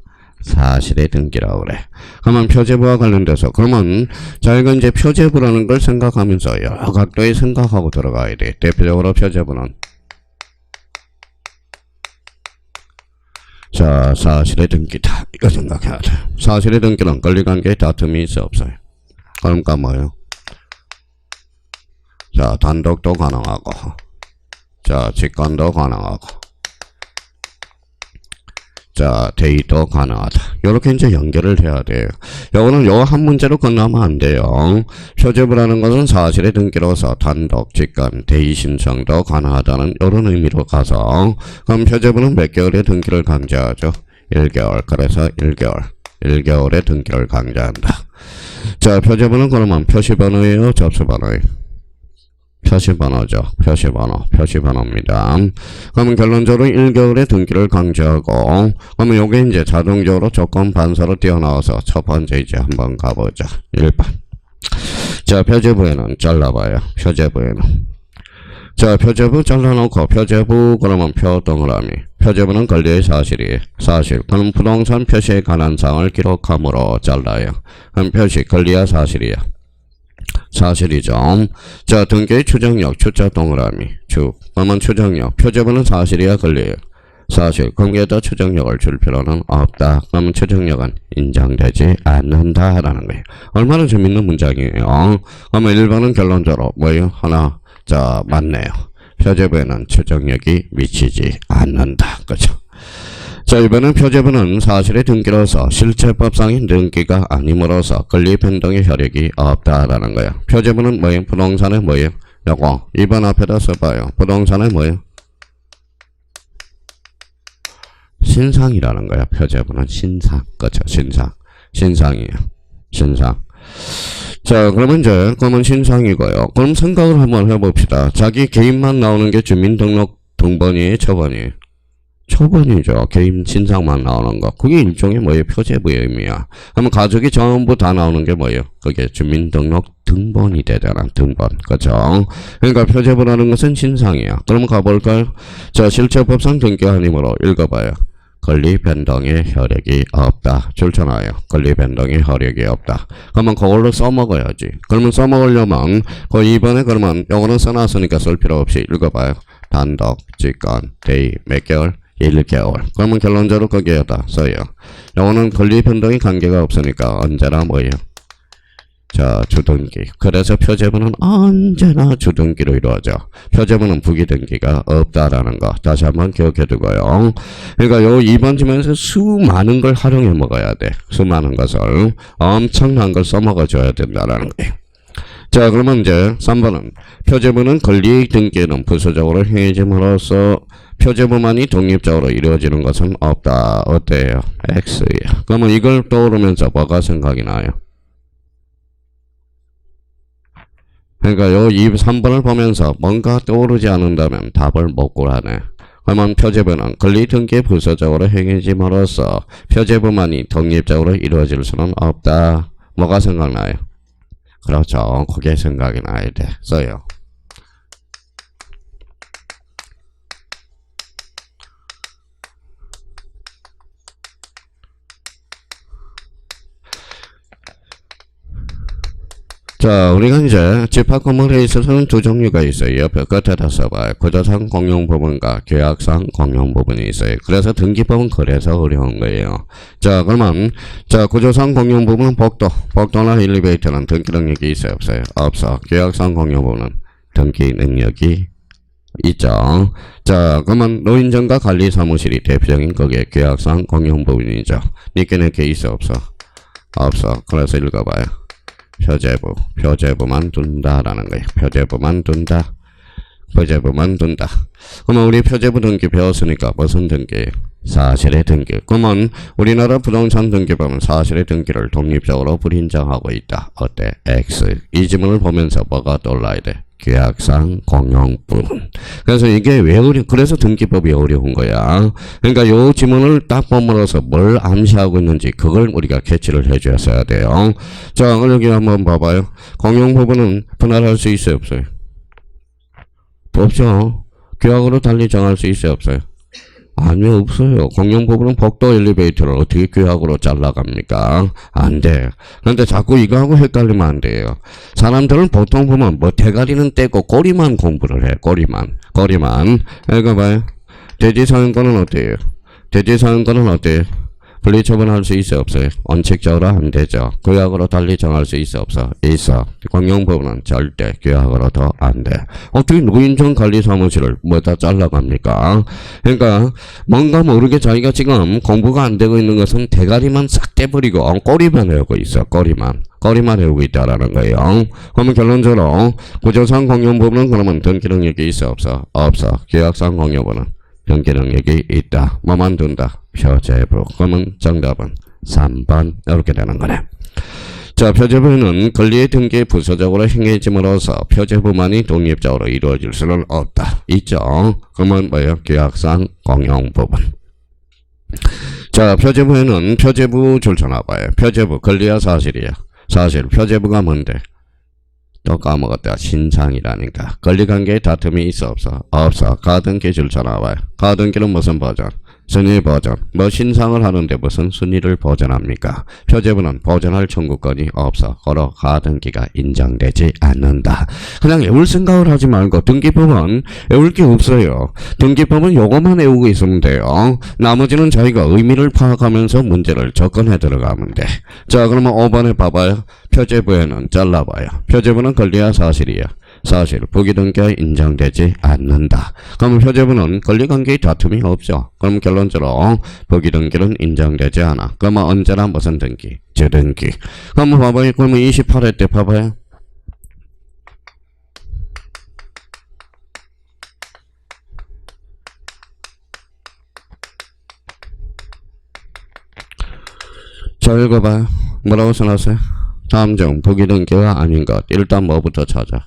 사실의 등기라고 그래. 그러면 표제부와 관련돼서, 자, 이건 이제 표제부라는 걸 생각하면서 여러 각도에 생각하고 들어가야 돼. 대표적으로 표제부는 자, 사실의 등기다. 이거 생각해야 돼. 사실의 등기는 권리관계에 다툼이 있어 없어요? 그러니까 뭐예요? 자, 단독도 가능하고, 자, 직권도 가능하고, 자, 대의도 가능하다. 요렇게 이제 연결을 해야 돼요. 요거는 요 한 문제로 끝나면 안 돼요. 표제부라는 것은 사실의 등기로서 단독, 직권, 대의 신청도 가능하다는 요런 의미로 가서, 그럼 표제부는 몇 개월의 등기를 강제하죠? 1개월. 그래서 1개월의 등기를 강제한다. 자, 표제부는 그러면 표시번호예요? 접수번호예요? 표시번호죠. 표시번호입니다. 그러면 결론적으로 1개월의 등기를 강제하고, 그러면 요게 이제 자동적으로 조건 반사로 뛰어나와서 첫 번째 이제 한번 가보자. 1번. 자, 표제부에는 잘라봐요. 자, 표제부 잘라놓고, 표제부 그러면 표 동그라미. 표제부는 권리의 사실이에요. 사실. 그럼 부동산 표시에 관한 사항을 기록함으로 잘라요. 그럼 표시, 권리야 사실이야? 사실이죠. 자, 등기의 추정력, 추자 동그라미, 그러면 추정력, 표제부는 사실이야 권리예요? 사실. 거기에다 추정력을 줄 필요는 없다. 그러면 추정력은 인정되지 않는다라는 거예요. 얼마나 재밌는 문장이에요. 그러면 1번은 결론적으로 뭐예요? 하나, 자, 맞네요. 표제부에는 추정력이 미치지 않는다. 그죠? 자, 이번엔 표제부는 사실의 등기로서 실체법상의 등기가 아님으로써 권리 변동의 효력이 없다라는 거예요. 표제부는 뭐예요? 부동산의 뭐예요? 요거 2번 앞에다 써봐요. 부동산의 뭐예요? 신상이라는 거야. 표제부는 신상. 그렇죠. 신상이에요. 신상. 자, 그러면 이제 그러면 신상이고요. 그럼 생각을 한번 해봅시다. 자기 개인만 나오는 게 주민등록 등본이에요? 초본이에요? 초본이죠. 개인 신상만 나오는 거. 그게 일종의 뭐예요? 표제부의 의미야. 그러면 가족이 전부 다 나오는 게 뭐예요? 그게 주민등록 등본이 되잖아. 등본. 그죠? 그러니까 표제부라는 것은 신상이야. 그럼 가볼까요? 자, 실체법상 등기 아니므로 읽어봐요. 권리 변동의 효력이 없다. 좋잖아요. 권리 변동의 효력이 없다. 그러면 그걸로 써먹어야지. 그러면 써먹으려면 그 2번에 그러면 요거는 써놨으니까 쓸 필요 없이 읽어봐요. 단독, 직권, 대의, 몇 개월? 1개월. 그러면 결론적으로 거기에다 써요. 요거는 권리 변동이 관계가 없으니까 언제나 뭐예요? 자, 주등기. 그래서 표제부는 언제나 주등기로 이루어져. 표제부는 부기등기가 없다라는 거. 다시 한번 기억해두고요. 그러니까 요 2번 지면서 수많은 걸 활용해 먹어야 돼. 수많은 것을. 엄청난 걸 써먹어줘야 된다라는 거예요. 자, 그러면 이제 3번은 표제부는 권리 등기는 부수적으로 행해짐으로써 표제부만이 독립적으로 이루어지는 것은 없다. 어때요? X예요. 그러면 이걸 떠오르면서 뭐가 생각이 나요? 그러니까 요 3번을 보면서 뭔가 떠오르지 않는다면 답을 못 구하네. 그러면 표제부는 권리 등기 부수적으로 행해짐으로써 표제부만이 독립적으로 이루어질 수는 없다. 뭐가 생각나요? 그렇죠. 그게 생각이 나야 돼. 써요. 자, 우리가 이제 집합건물에 있어서는 두 종류가 있어요. 옆에 끝에다 써봐요. 구조상 공용 부분과 계약상 공용 부분이 있어요. 그래서 등기법은 그래서 어려운 거예요. 자, 그러면 자, 구조상 공용 부분은 복도나 엘리베이터는 등기 능력이 있어요? 없어요? 없어. 계약상 공용 부분은 등기 능력이 있죠. 자, 그러면 노인정과 관리사무실이 대표적인 거기에 계약상 공용 부분이죠. 니께는 게 있어? 없어? 없어. 그래서 읽어봐요. 표제부만 둔다라는 거예요. 표제부만 둔다. 그러면 우리 표제부 등기 배웠으니까 무슨 등기예요? 사실의 등기. 그러면 우리나라 부동산 등기법은 사실의 등기를 독립적으로 불인정하고 있다. 어때? X. 이 지문을 보면서 뭐가 떠올라야 돼? 계약상 공용 부분. 그래서 이게 왜 그래서 등기법이 어려운 거야. 그러니까 요 지문을 딱 보므로써 뭘 암시하고 있는지 그걸 우리가 캐치를 해줘야 돼요. 자, 여기 한번 봐봐요. 공용 부분은 분할할 수 있어요? 없어요? 없죠. 계약으로 달리 정할 수 있어요? 없어요? 아니요, 없어요. 공용 부분은 복도 엘리베이터를 어떻게 계약으로 잘라갑니까? 안 돼. 그런데 자꾸 이거하고 헷갈리면 안 돼요. 사람들은 보통 보면 뭐 대가리는 떼고 꼬리만 공부를 해. 꼬리만. 읽어봐요. 대지사용권은 어때요? 분리처분할 수 있어? 없어요? 원칙적으로 안 되죠. 계약으로 달리 정할 수 있어? 없어? 있어. 공용 부분은 절대 계약으로 더 안 돼. 어떻게 노인정 관리사무실을 뭐다 잘라갑니까? 그러니까 뭔가 모르게 자기가 지금 공부가 안 되고 있는 것은 대가리만 싹 떼버리고 꼬리만 외우고 있어. 꼬리만 외우고 있다라는 거예요. 그러면 결론적으로 구조상 공용 부분은 그러면 등기 능력이 있어? 없어? 없어. 계약상 공용 부분은 등기 능력이 있다. 뭐만 둔다? 표제부. 그러면 정답은 3번 이렇게 되는 거네. 자, 표제부는 권리의 등기 부수적으로 행해짐으로써 표제부만이 독립적으로 이루어질 수는 없다. 있죠. 그러면 뭐예요? 계약상 공용 부분. 자, 표제부에는 표제부 줄 쳐놔봐요. 표제부 권리야 사실이야? 사실. 표제부가 뭔데? 또 까먹었다. 신상이라니까. 권리관계에 다툼이 있어? 없어? 없어. 가등기 줄 쳐놔봐요. 가등기는 무슨 버전? 순위 보전. 뭐 신상을 하는데 무슨 순위를 보전합니까? 표제부는 보전할 청구권이 없어. 고로 가등기가 인정되지 않는다. 그냥 외울 생각을 하지 말고 등기법은 외울 게 없어요. 등기법은 요거만 외우고 있으면 돼요. 나머지는 자기가 의미를 파악하면서 문제를 접근해 들어가면 돼. 자, 그러면 5번에 봐봐요. 표제부에는 잘라봐요. 표제부는 권리야 사실이야? 사실 부기등기가 인정되지 않는다. 그럼 표제부는 권리관계의 다툼이 없죠. 그럼 결론적으로 부기등기는 인정되지 않아. 그러면 언제나 무슨 등기? 주등기. 그럼 봐봐요. 그러면 28회 때 봐봐요. 자, 읽어봐요. 뭐라고 써놨어요? 다음 중 부기등기가 아닌 것. 일단 뭐부터 찾아?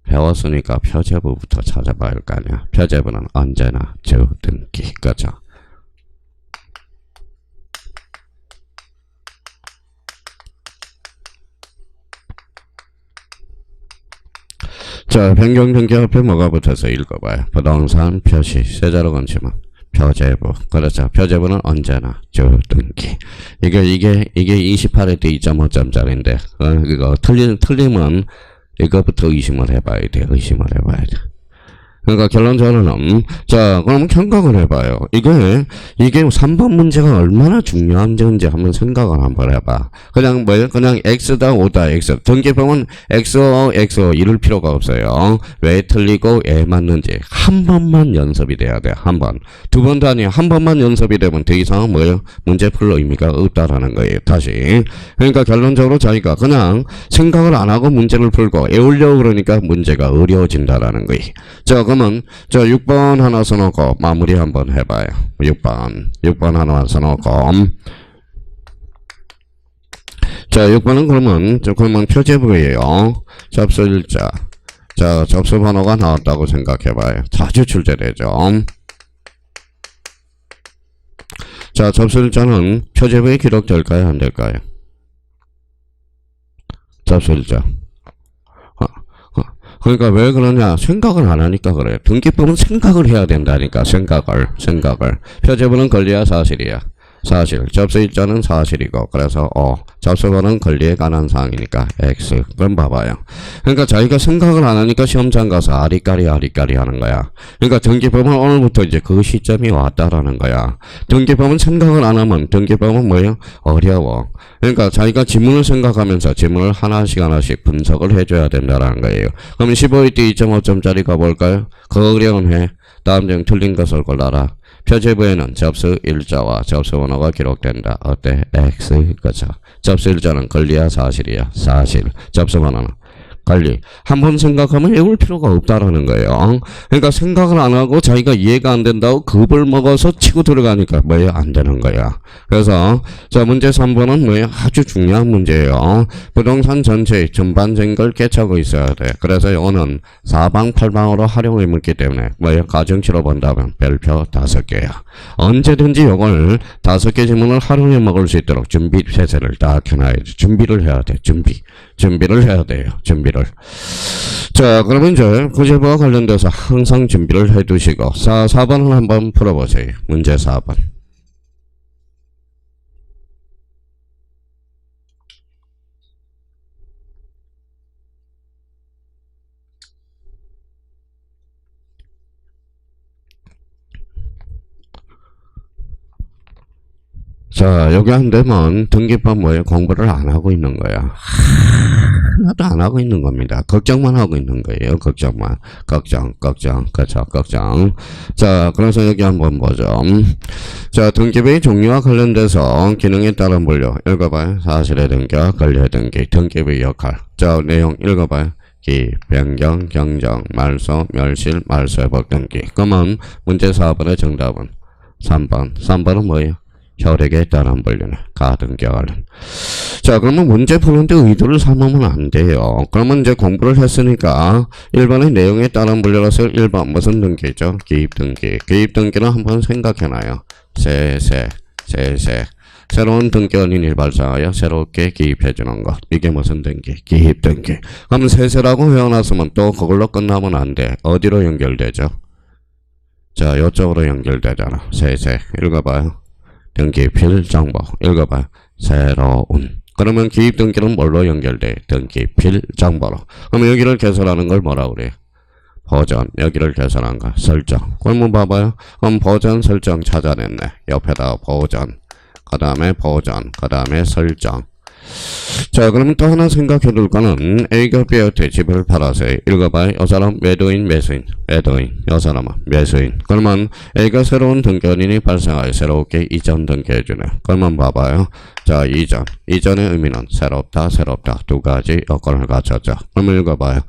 배웠으니까 표제부부터 찾아봐야 할 거 아니야. 표제부는 언제나 주등기. 그죠? 자, 변경등기 옆에 뭐가 붙어서 읽어봐요. 부동산 표시, 세자로 건치면 표제부. 그렇죠. 표제부는 언제나 주등기. 이게 28회 때 2.5점짜리인데, 이거 틀리면 이거부터 의심을 해봐야 돼. 그러니까 결론적으로는, 자, 그럼 생각을 해봐요. 이게 3번 문제가 얼마나 중요한 건지 한번 생각을 한번 해봐. 그냥 그냥 X다, O다, X. 등기부는 XO, XO 이럴 필요가 없어요. 왜 틀리고 왜 맞는지 한 번만 연습이 돼야 돼. 한 번. 두 번도 아니야. 한 번만 연습이 되면 더 이상은 뭐예요? 문제 풀 의미가 없다라는 거예요. 다시. 그러니까 결론적으로 자기가 그냥 생각을 안 하고 문제를 풀고 애우려고 그러니까 문제가 어려워진다라는 거예요. 자, 그러면 저 6번 하나 써놓고 마무리 한번 해봐요. 6번 하나 써놓고 자 6번은 그러면 표제부예요. 접수일자. 자, 접수번호가 나왔다고 생각해봐요. 자주 출제되죠. 자, 접수일자는 표제부에 기록될까요? 안 될까요? 접수일자. 그러니까 왜 그러냐? 생각을 안 하니까 그래요. 등기법은 생각을 해야 된다니까. 생각을. 표제부는 권리야 사실이야. 사실. 접수일자는 사실이고 그래서 접수번호는 권리에 관한 사항이니까 X. 그럼 봐봐요. 그러니까 자기가 생각을 안 하니까 시험장 가서 아리까리 하는 거야. 그러니까 등기법은 오늘부터 이제 그 시점이 왔다라는 거야. 등기법은 생각을 안 하면 등기법은 뭐예요? 어려워. 그러니까 자기가 지문을 생각하면서 지문을 하나씩 분석을 해줘야 된다라는 거예요. 그럼 15일 때 2.5점짜리가 뭘까요? 그 어려운 해. 다음 중 틀린 것을 골라라. 표제부에는 접수일자와 접수번호가 기록된다. 어때? X. 그죠? 접수일자는 권리야 사실이야. 사실. 접수번호는 권리. 한번 생각하면 외울 필요가 없다라는 거예요. 그러니까 생각을 안 하고 자기가 이해가 안 된다고 겁을 먹어서 치고 들어가니까 뭐예요? 안 되는 거야. 그래서 자 문제 3번은 뭐예요? 아주 중요한 문제예요. 부동산 전체의 전반적인 걸 깨차고 있어야 돼. 그래서 이거는 4방 8방으로 활용해 먹기 때문에 뭐예요? 가정치로 본다면 별표 5개야. 언제든지 이걸 5개 지문을 활용해 먹을 수 있도록 준비 세세를 딱 해놔야지. 준비를 해야 돼. 준비를 해야 돼요. 자, 그러면 이제 구제부와 관련돼서 항상 준비를 해두시고 4번을 한번 풀어보세요. 문제 4번. 자, 여기 안 되면 등기법 뭐예요? 공부를 안 하고 있는 거야. 하나도 안 하고 있는 겁니다. 걱정만 하고 있는 거예요. 걱정만. 걱정. 자, 그래서 여기 한번 보죠. 자, 등기부의 종류와 관련돼서 기능에 따른 분류. 읽어봐요. 사실의 등기와 권리의 등기. 등기부의 역할. 자, 내용 읽어봐요. 기, 변경, 경정, 말소, 멸실, 말소회복 등기. 그러면 문제 4번의 정답은 3번. 3번은 뭐예요? 혈액에 따른 분류네. 가등기와 관련. 자, 그러면 문제 푸는데 의도를 삼으면 안 돼요. 그러면 이제 공부를 했으니까 1번의 내용에 따른 분류라서 1번 무슨 등기죠? 기입등기. 기입등기는 한번 생각해놔요. 세세. 새로운 등기원인이 발생하여 새롭게 기입해주는 것. 이게 무슨 등기? 기입등기. 그럼 세세라고 외워놨으면 또 그걸로 끝나면 안 돼. 어디로 연결되죠? 자, 이쪽으로 연결되잖아. 세세. 읽어봐요. 등기필 정보. 읽어봐요. 새로운. 그러면 기입등기는 뭘로 연결돼? 등기필 정보로. 그럼 여기를 개설하는 걸 뭐라고 그래요? 버전. 여기를 개설한 거. 설정. 그러면 봐봐요. 그럼 버전 설정 찾아냈네. 옆에다가 버전. 그 다음에 버전. 그 다음에 설정. 자, 그러면 또 하나 생각해 둘 거는 A가 B한테 집을 팔아서 읽어봐요. 이 사람 매도인, 매수인, 매도인, 이 사람은 매수인. 그러면 A가 새로운 등기원인이 발생하여 새롭게 이전 등기해주네. 그러면 봐봐요. 자, 이전의 의미는 새롭다, 새롭다. 두 가지 여건을 갖췄죠. 그러면 읽어봐요.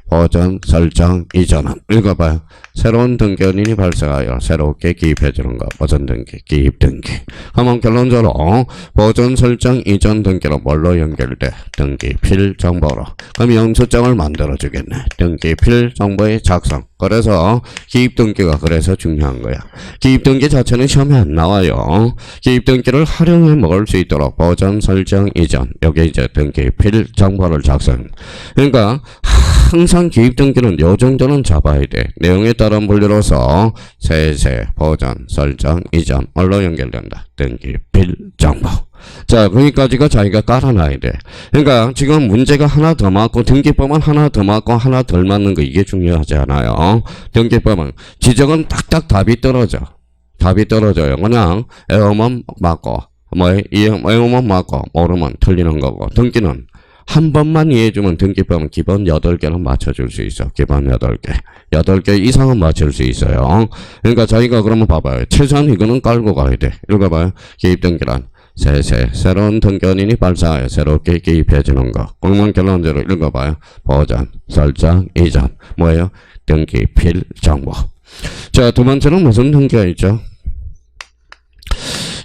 보전, 설정, 이전은 읽어봐요. 새로운 등기원인이 발생하여 새롭게 기입해주는 거. 보전 등기, 기입 등기. 그러면 결론적으로 보전, 설정, 이전 등기로 뭘로 연결돼? 등기필 정보로. 그럼 영수증을 만들어주겠네. 등기필 정보의 작성. 그래서 기입 등기가 그래서 중요한 거야. 기입 등기 자체는 시험에 안 나와요. 기입 등기를 활용해 먹을 수 있도록 보전, 설정, 이전. 여기 이제 등기필 정보를 작성. 그러니까 항상 기입 등기는 요 정도는 잡아야 돼. 내용에 따른 분류로서 세세, 보전, 설정, 이전, 뭘로 연결된다. 등기필 정보. 자, 거기까지가 자기가 깔아놔야 돼. 그러니까 지금 문제가 하나 더 맞고 등기법은 하나 더 맞고 하나 덜 맞는 거 이게 중요하지 않아요. 등기법은 지적은 딱딱 답이 떨어져. 답이 떨어져요. 그냥 외우면 맞고 외우면 맞고 모르면 틀리는 거고 등기는 한 번만 이해해주면 등기법은 기본 8개는 맞춰줄 수 있어. 기본 8개. 8개 이상은 맞출 수 있어요. 그러니까 자기가 그러면 봐봐요. 최소한 이거는 깔고 가야 돼. 읽어봐요. 기입등기란 새로운 등기원인이 발생하여 새롭게 기입해주는 거. 그러면 결론적으로 읽어봐요. 보전, 설정, 이전. 뭐예요? 등기필 정보. 자, 두 번째는 무슨 등기가 있죠?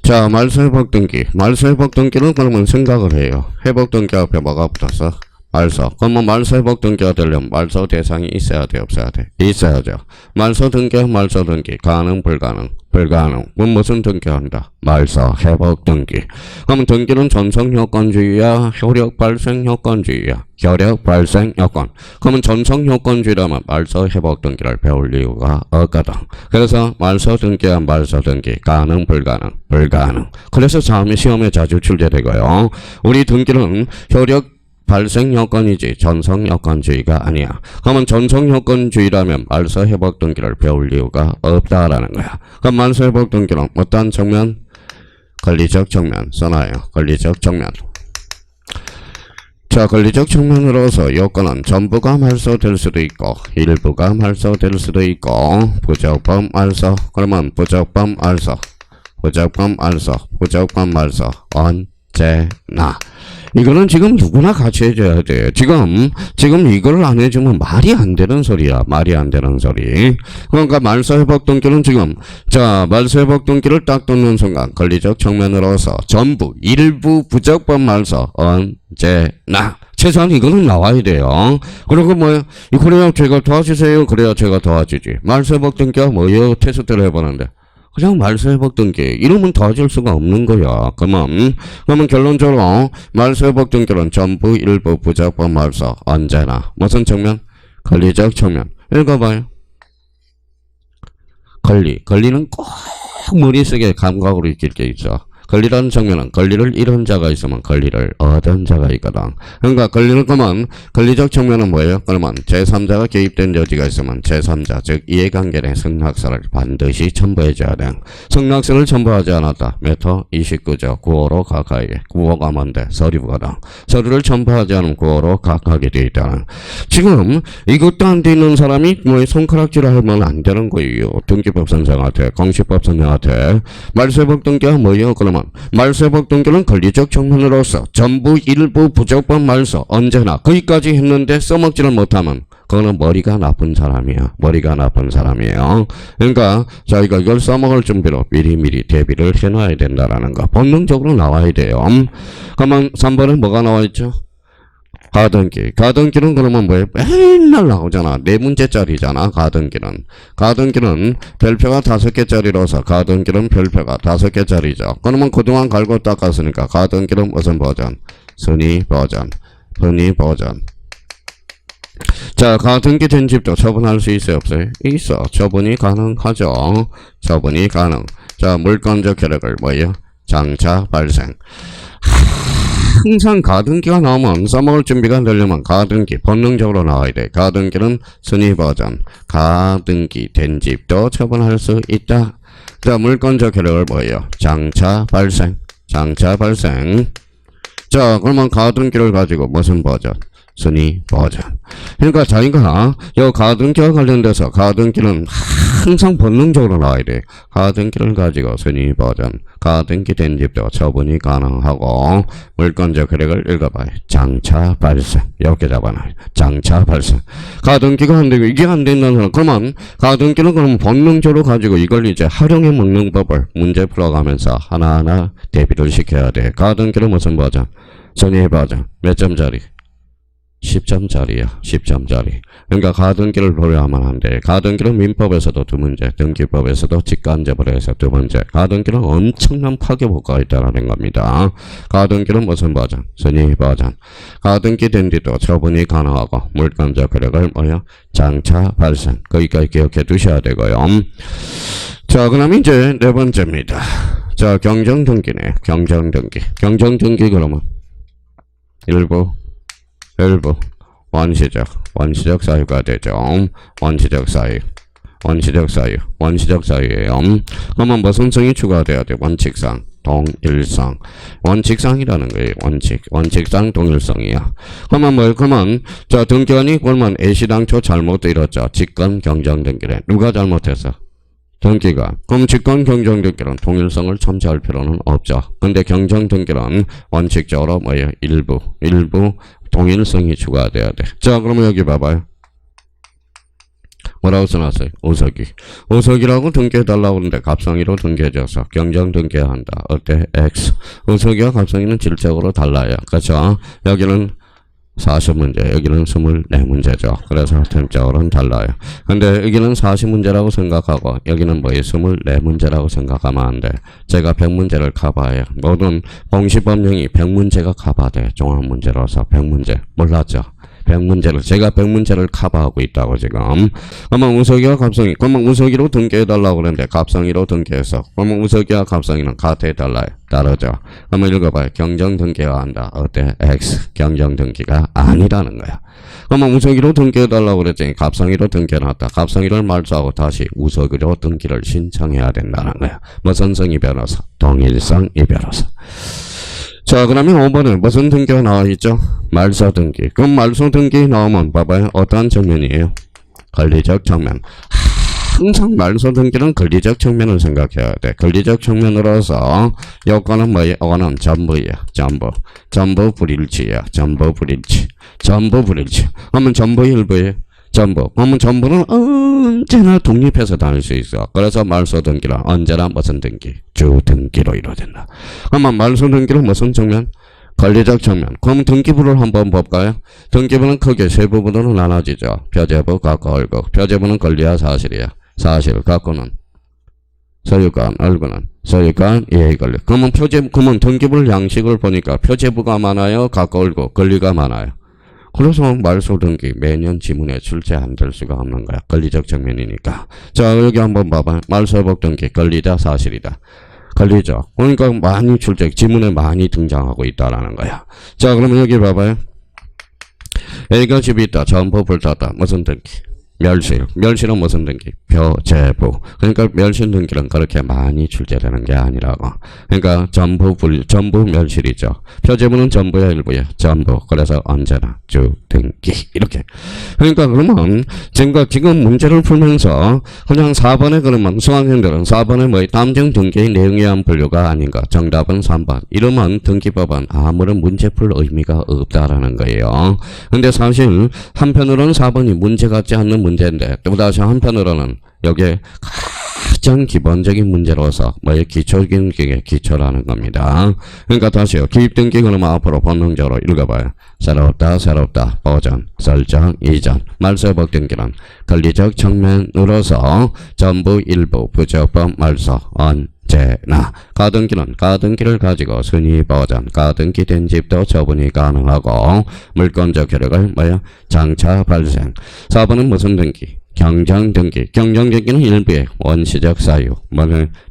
자, 말소회복 등기. 말소회복 등기는 그러면 생각을 해요. 회복 등기 앞에 뭐가 붙었어? 말소. 그러면 말소회복 등기가 되려면 말소 대상이 있어야 돼, 없어야 돼? 있어야죠. 말소 등기, 말소 등기. 가능, 불가능? 불가능. 그럼 무슨 등기한다? 말소 회복 등기. 그러면 등기는 전성효건주의야, 효력 발생 효건주의야? 효력 발생 효건. 그러면 전성효건주의라면 말소 회복 등기를 배울 이유가 없거든. 그래서 말소 등기와 말소 등기 가능, 불가능? 불가능. 그래서 시험에 자주 출제되고요. 우리 등기는 효력 발생 여건이지 전성 여건주의가 아니야. 그러면 전성 여건주의라면 말소 회복 등기를 배울 이유가 없다라는 거야. 그럼 말소 회복 등기는 어떤 측면? 권리적 측면 써놔요. 권리적 측면. 자, 권리적 측면으로서 요건은 전부가 말소될 수도 있고 일부가 말소될 수도 있고 부적법 말소. 그러면 부적법 말소, 부적법 말소, 부적법 말소 언제나. 이거는 지금 누구나 같이 해줘야 돼요. 지금 이걸 안 해주면 말이 안 되는 소리야. 말이 안 되는 소리. 그러니까 말소회복 등기는 지금, 자, 말소회복 등기를 딱 듣는 순간, 권리적 측면으로서 전부, 일부, 부적법 말소, 언제나. 최소한 이거는 나와야 돼요. 그리고 뭐요? 그래야 제가 도와주세요. 그래야 제가 도와주지. 말소회복 등기가 뭐예요? 테스트를 해보는데. 그냥 말소회복 등기 이러면 도와줄 수가 없는 거야. 그러면 결론적으로 말소회복 등기는 전부 일부 부적법 말소 언제나 무슨 측면? 권리적 측면. 읽어봐요. 권리는 꼭 머릿속에 감각으로 익힐 게 있어. 권리라는 측면은 권리를 잃은 자가 있으면 권리를 얻은 자가 있거든. 그러니까 권리는 그러면 권리적 측면은 뭐예요? 그러면 제3자가 개입된 여지가 있으면 제3자 즉 이해관계의 승낙서를 반드시 첨부해줘야 돼. 승낙서를 첨부하지 않았다. 메터 29조 9호로 각하에 9호가 뭔데? 서류거든. 서류를 첨부하지 않은 9호로 각하게 되어 있다는. 지금 이것도 안 돼 있는 사람이 뭐 손가락질을 하면 안 되는 거예요. 등기법 선생한테 공시법 선생한테 말소회복 등기가 뭐예요? 그러면 말소회복 등기는 권리적 측면으로서 전부 일부 부적법 말소 언제나 거기까지 했는데 써먹지를 못하면 그거는 머리가 나쁜 사람이야. 머리가 나쁜 사람이에요. 그러니까 자기가 이걸 써먹을 준비로 미리미리 대비를 해놔야 된다라는 거 본능적으로 나와야 돼요. 그러면 3번에 뭐가 나와있죠? 가등기. 가등기는 그러면 뭐예요? 맨날 나오잖아. 4문제짜리잖아. 가등기는 별표가 5개짜리로서 가등기는 별표가 5개짜리죠. 그러면 그동안 갈고 닦았으니까 가등기는 무슨 버전? 순위 버전. 순위 버전. 자, 가등기 된 집도 처분할 수 있어요? 없어요? 있어. 처분이 가능하죠. 처분이 가능. 자, 물권적 효력을 뭐예요? 장차 발생. 항상 가등기가 나오면 써먹을 준비가 되려면 가등기 본능적으로 나와야 돼. 가등기는 순위 버전. 가등기 된 집도 처분할 수 있다. 자, 물권적 효력을 뭐예요? 장차 발생. 장차 발생. 자, 그러면 가등기를 가지고 무슨 버전? 순위 버전. 그러니까 자기가 이 가등기와 관련돼서 가등기는 항상 본능적으로 나와야 돼. 가등기를 가지고 순위 버전. 가등기 된 집도 처분이 가능하고 물권적 혈액을 읽어봐요. 장차 발생. 이렇게 잡아놔요. 장차 발생. 가등기가 안 되고 이게 안 된다는 사람. 그러면 가등기는 그러면 본능적으로 가지고 이걸 이제 활용해 먹는 법을 문제 풀어가면서 하나하나 대비를 시켜야 돼. 가등기는 무슨 버전? 순위 버전. 몇 점짜리? 10점짜리야. 10점짜리. 그러니까 가등기를 고려하면 안 돼. 가등기는 민법에서도 두 문제, 등기법에서도 직간접으로해서 두 문제. 가등기는 엄청난 파괴 효과가 있다는 겁니다. 가등기는 무슨 버전? 순위 버전. 가등기 된 뒤도 처분이 가능하고 물권적 혈액을 뭐야? 장차 발생. 거기까지 기억해 두셔야 되고요. 자, 그럼 이제 네 번째입니다. 자, 경정등기네. 경정등기. 경정등기 그러면 일부 원시적 사유가 되죠. 원시적 사유예요. 그러면 무슨 성이 추가돼야 돼? 원칙상, 동일성. 원칙상이라는 거예요. 원칙상 동일성이야. 그러면 자, 등기관이 그러면 애시당초 잘못 이뤘죠. 직권 경정 등기래. 누가 잘못했어? 등기가. 그럼 직권 경정 등기는 동일성을 첨지할 필요는 없죠. 근데 경정 등기는 원칙적으로 뭐예요? 일부 동일성이 추가돼야 돼. 자, 그러면 여기 봐봐요. 뭐라고 써놨어요? 오석이라고 등기해달라고 하는데 갑성이로 등기해줘서 경정 등기해야 한다. 어때? X. 오석이와 갑성이는 질적으로 달라요. 그렇죠? 여기는 40문제, 여기는 24문제죠. 그래서 tem적으로는 달라요. 근데 여기는 40문제라고 생각하고 여기는 뭐예요? 24문제라고 생각하면 안 돼. 제가 100문제를 커버해요. 모든 공시법령이 100문제가 커버돼. 종합문제로서 100문제. 몰랐죠? 100문제를 제가 100문제를 커버하고 있다고 지금. 그러면 우석이와 갑성이 그러면 우석이로 등기해달라고 그러는데 갑성이로 등기해서 그러면 우석이와 갑성이는 같아달라요. 다르죠. 그러면 읽어봐요. 경정 등기해야 한다. 어때? X. 경정 등기가 아니라는 거야. 그러면 우석이로 등기해달라고 그랬더니 갑성이로 등기해놨다. 갑성이를 말소하고 다시 우석이로 등기를 신청해야 된다는 거야. 무슨 성이 변호사? 동일성이 변호사. 자, 그러면 5번에 무슨 등기가 나와있죠? 말소 등기. 그럼 말소 등기 나오면 봐봐요. 어떠한 측면이에요? 권리적 측면. 항상 말소 등기는 권리적 측면을 생각해야 돼. 권리적 측면으로서 요건은 뭐예요? 요건은 전부예요. 전부 불일치야. 전부 불일치. 그러면 전부 일부예요. 그러면 전부는 언제나 독립해서 다닐 수 있어. 그래서 말소 등기는 언제나 무슨 등기? 주 등기로 이루어진다. 그러면 말소 등기는 무슨 측면? 권리적 측면. 그럼 등기부를 한번 볼까요? 등기부는 크게 세 부분으로 나눠지죠. 표제부, 갖고, 얼고. 표제부는 권리와 사실이야. 사실, 갖고는 소유권, 얼고는 소유권, 이해 권리. 그러면 그러면 등기부를 양식을 보니까 표제부가 많아요. 갖고, 얼고. 권리가 많아요. 그래서 말소 등기 매년 지문에 출제 안 될 수가 없는 거야. 권리적 측면이니까. 자, 여기 한번 봐봐. 말소복 등기 권리다 사실이다. 권리죠. 그러니까 많이 출제 지문에 많이 등장하고 있다라는 거야. 자, 그러면 여기 봐봐요. A가 집이 있다. 전부 불탔다. 무슨 등기? 멸실은 무슨 등기? 표제부. 그러니까 멸실 등기는 그렇게 많이 출제되는 게 아니라고. 그러니까 전부 멸실이죠. 표제부는 전부야 일부야. 전부. 그래서 언제나 주 등기 이렇게. 그러니까 그러면 지금 문제를 풀면서 그냥 4번에 그러면 수학생들은 4번에 뭐 담정 등기의 내용에 의한 분류가 아닌가. 정답은 3번. 이러면 등기법은 아무런 문제 풀 의미가 없다라는 거예요. 근데 사실 한편으로는 4번이 문제 같지 않는 문제인데 또다시 한편으로는 여기에 가장 기본적인 문제로서 뭐의 기초등기의 기초라는 겁니다. 그러니까 다시요. 기입등기 그러면 앞으로 본능적으로 읽어봐요. 새롭다 보전 설정 이전 말소복 등기는 권리적 측면으로서 전부 일부 부적법 말소 언제나 가등기를 가지고 순위 보전 가등기 된 집도 처분이 가능하고 물권적 효력을 장차 발생. 4번은 무슨 등기? 경정등기. 경정등기는 일부의 원시적 사유,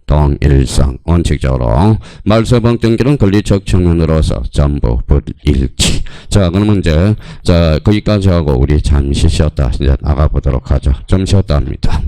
동일성, 원칙적으로. 말소복 등기는 권리적 측면으로서 전부 불일치. 자, 그러면 이제, 거기까지 하고 우리 잠시 쉬었다 이제 나가보도록 하죠. 좀 쉬었다 합니다.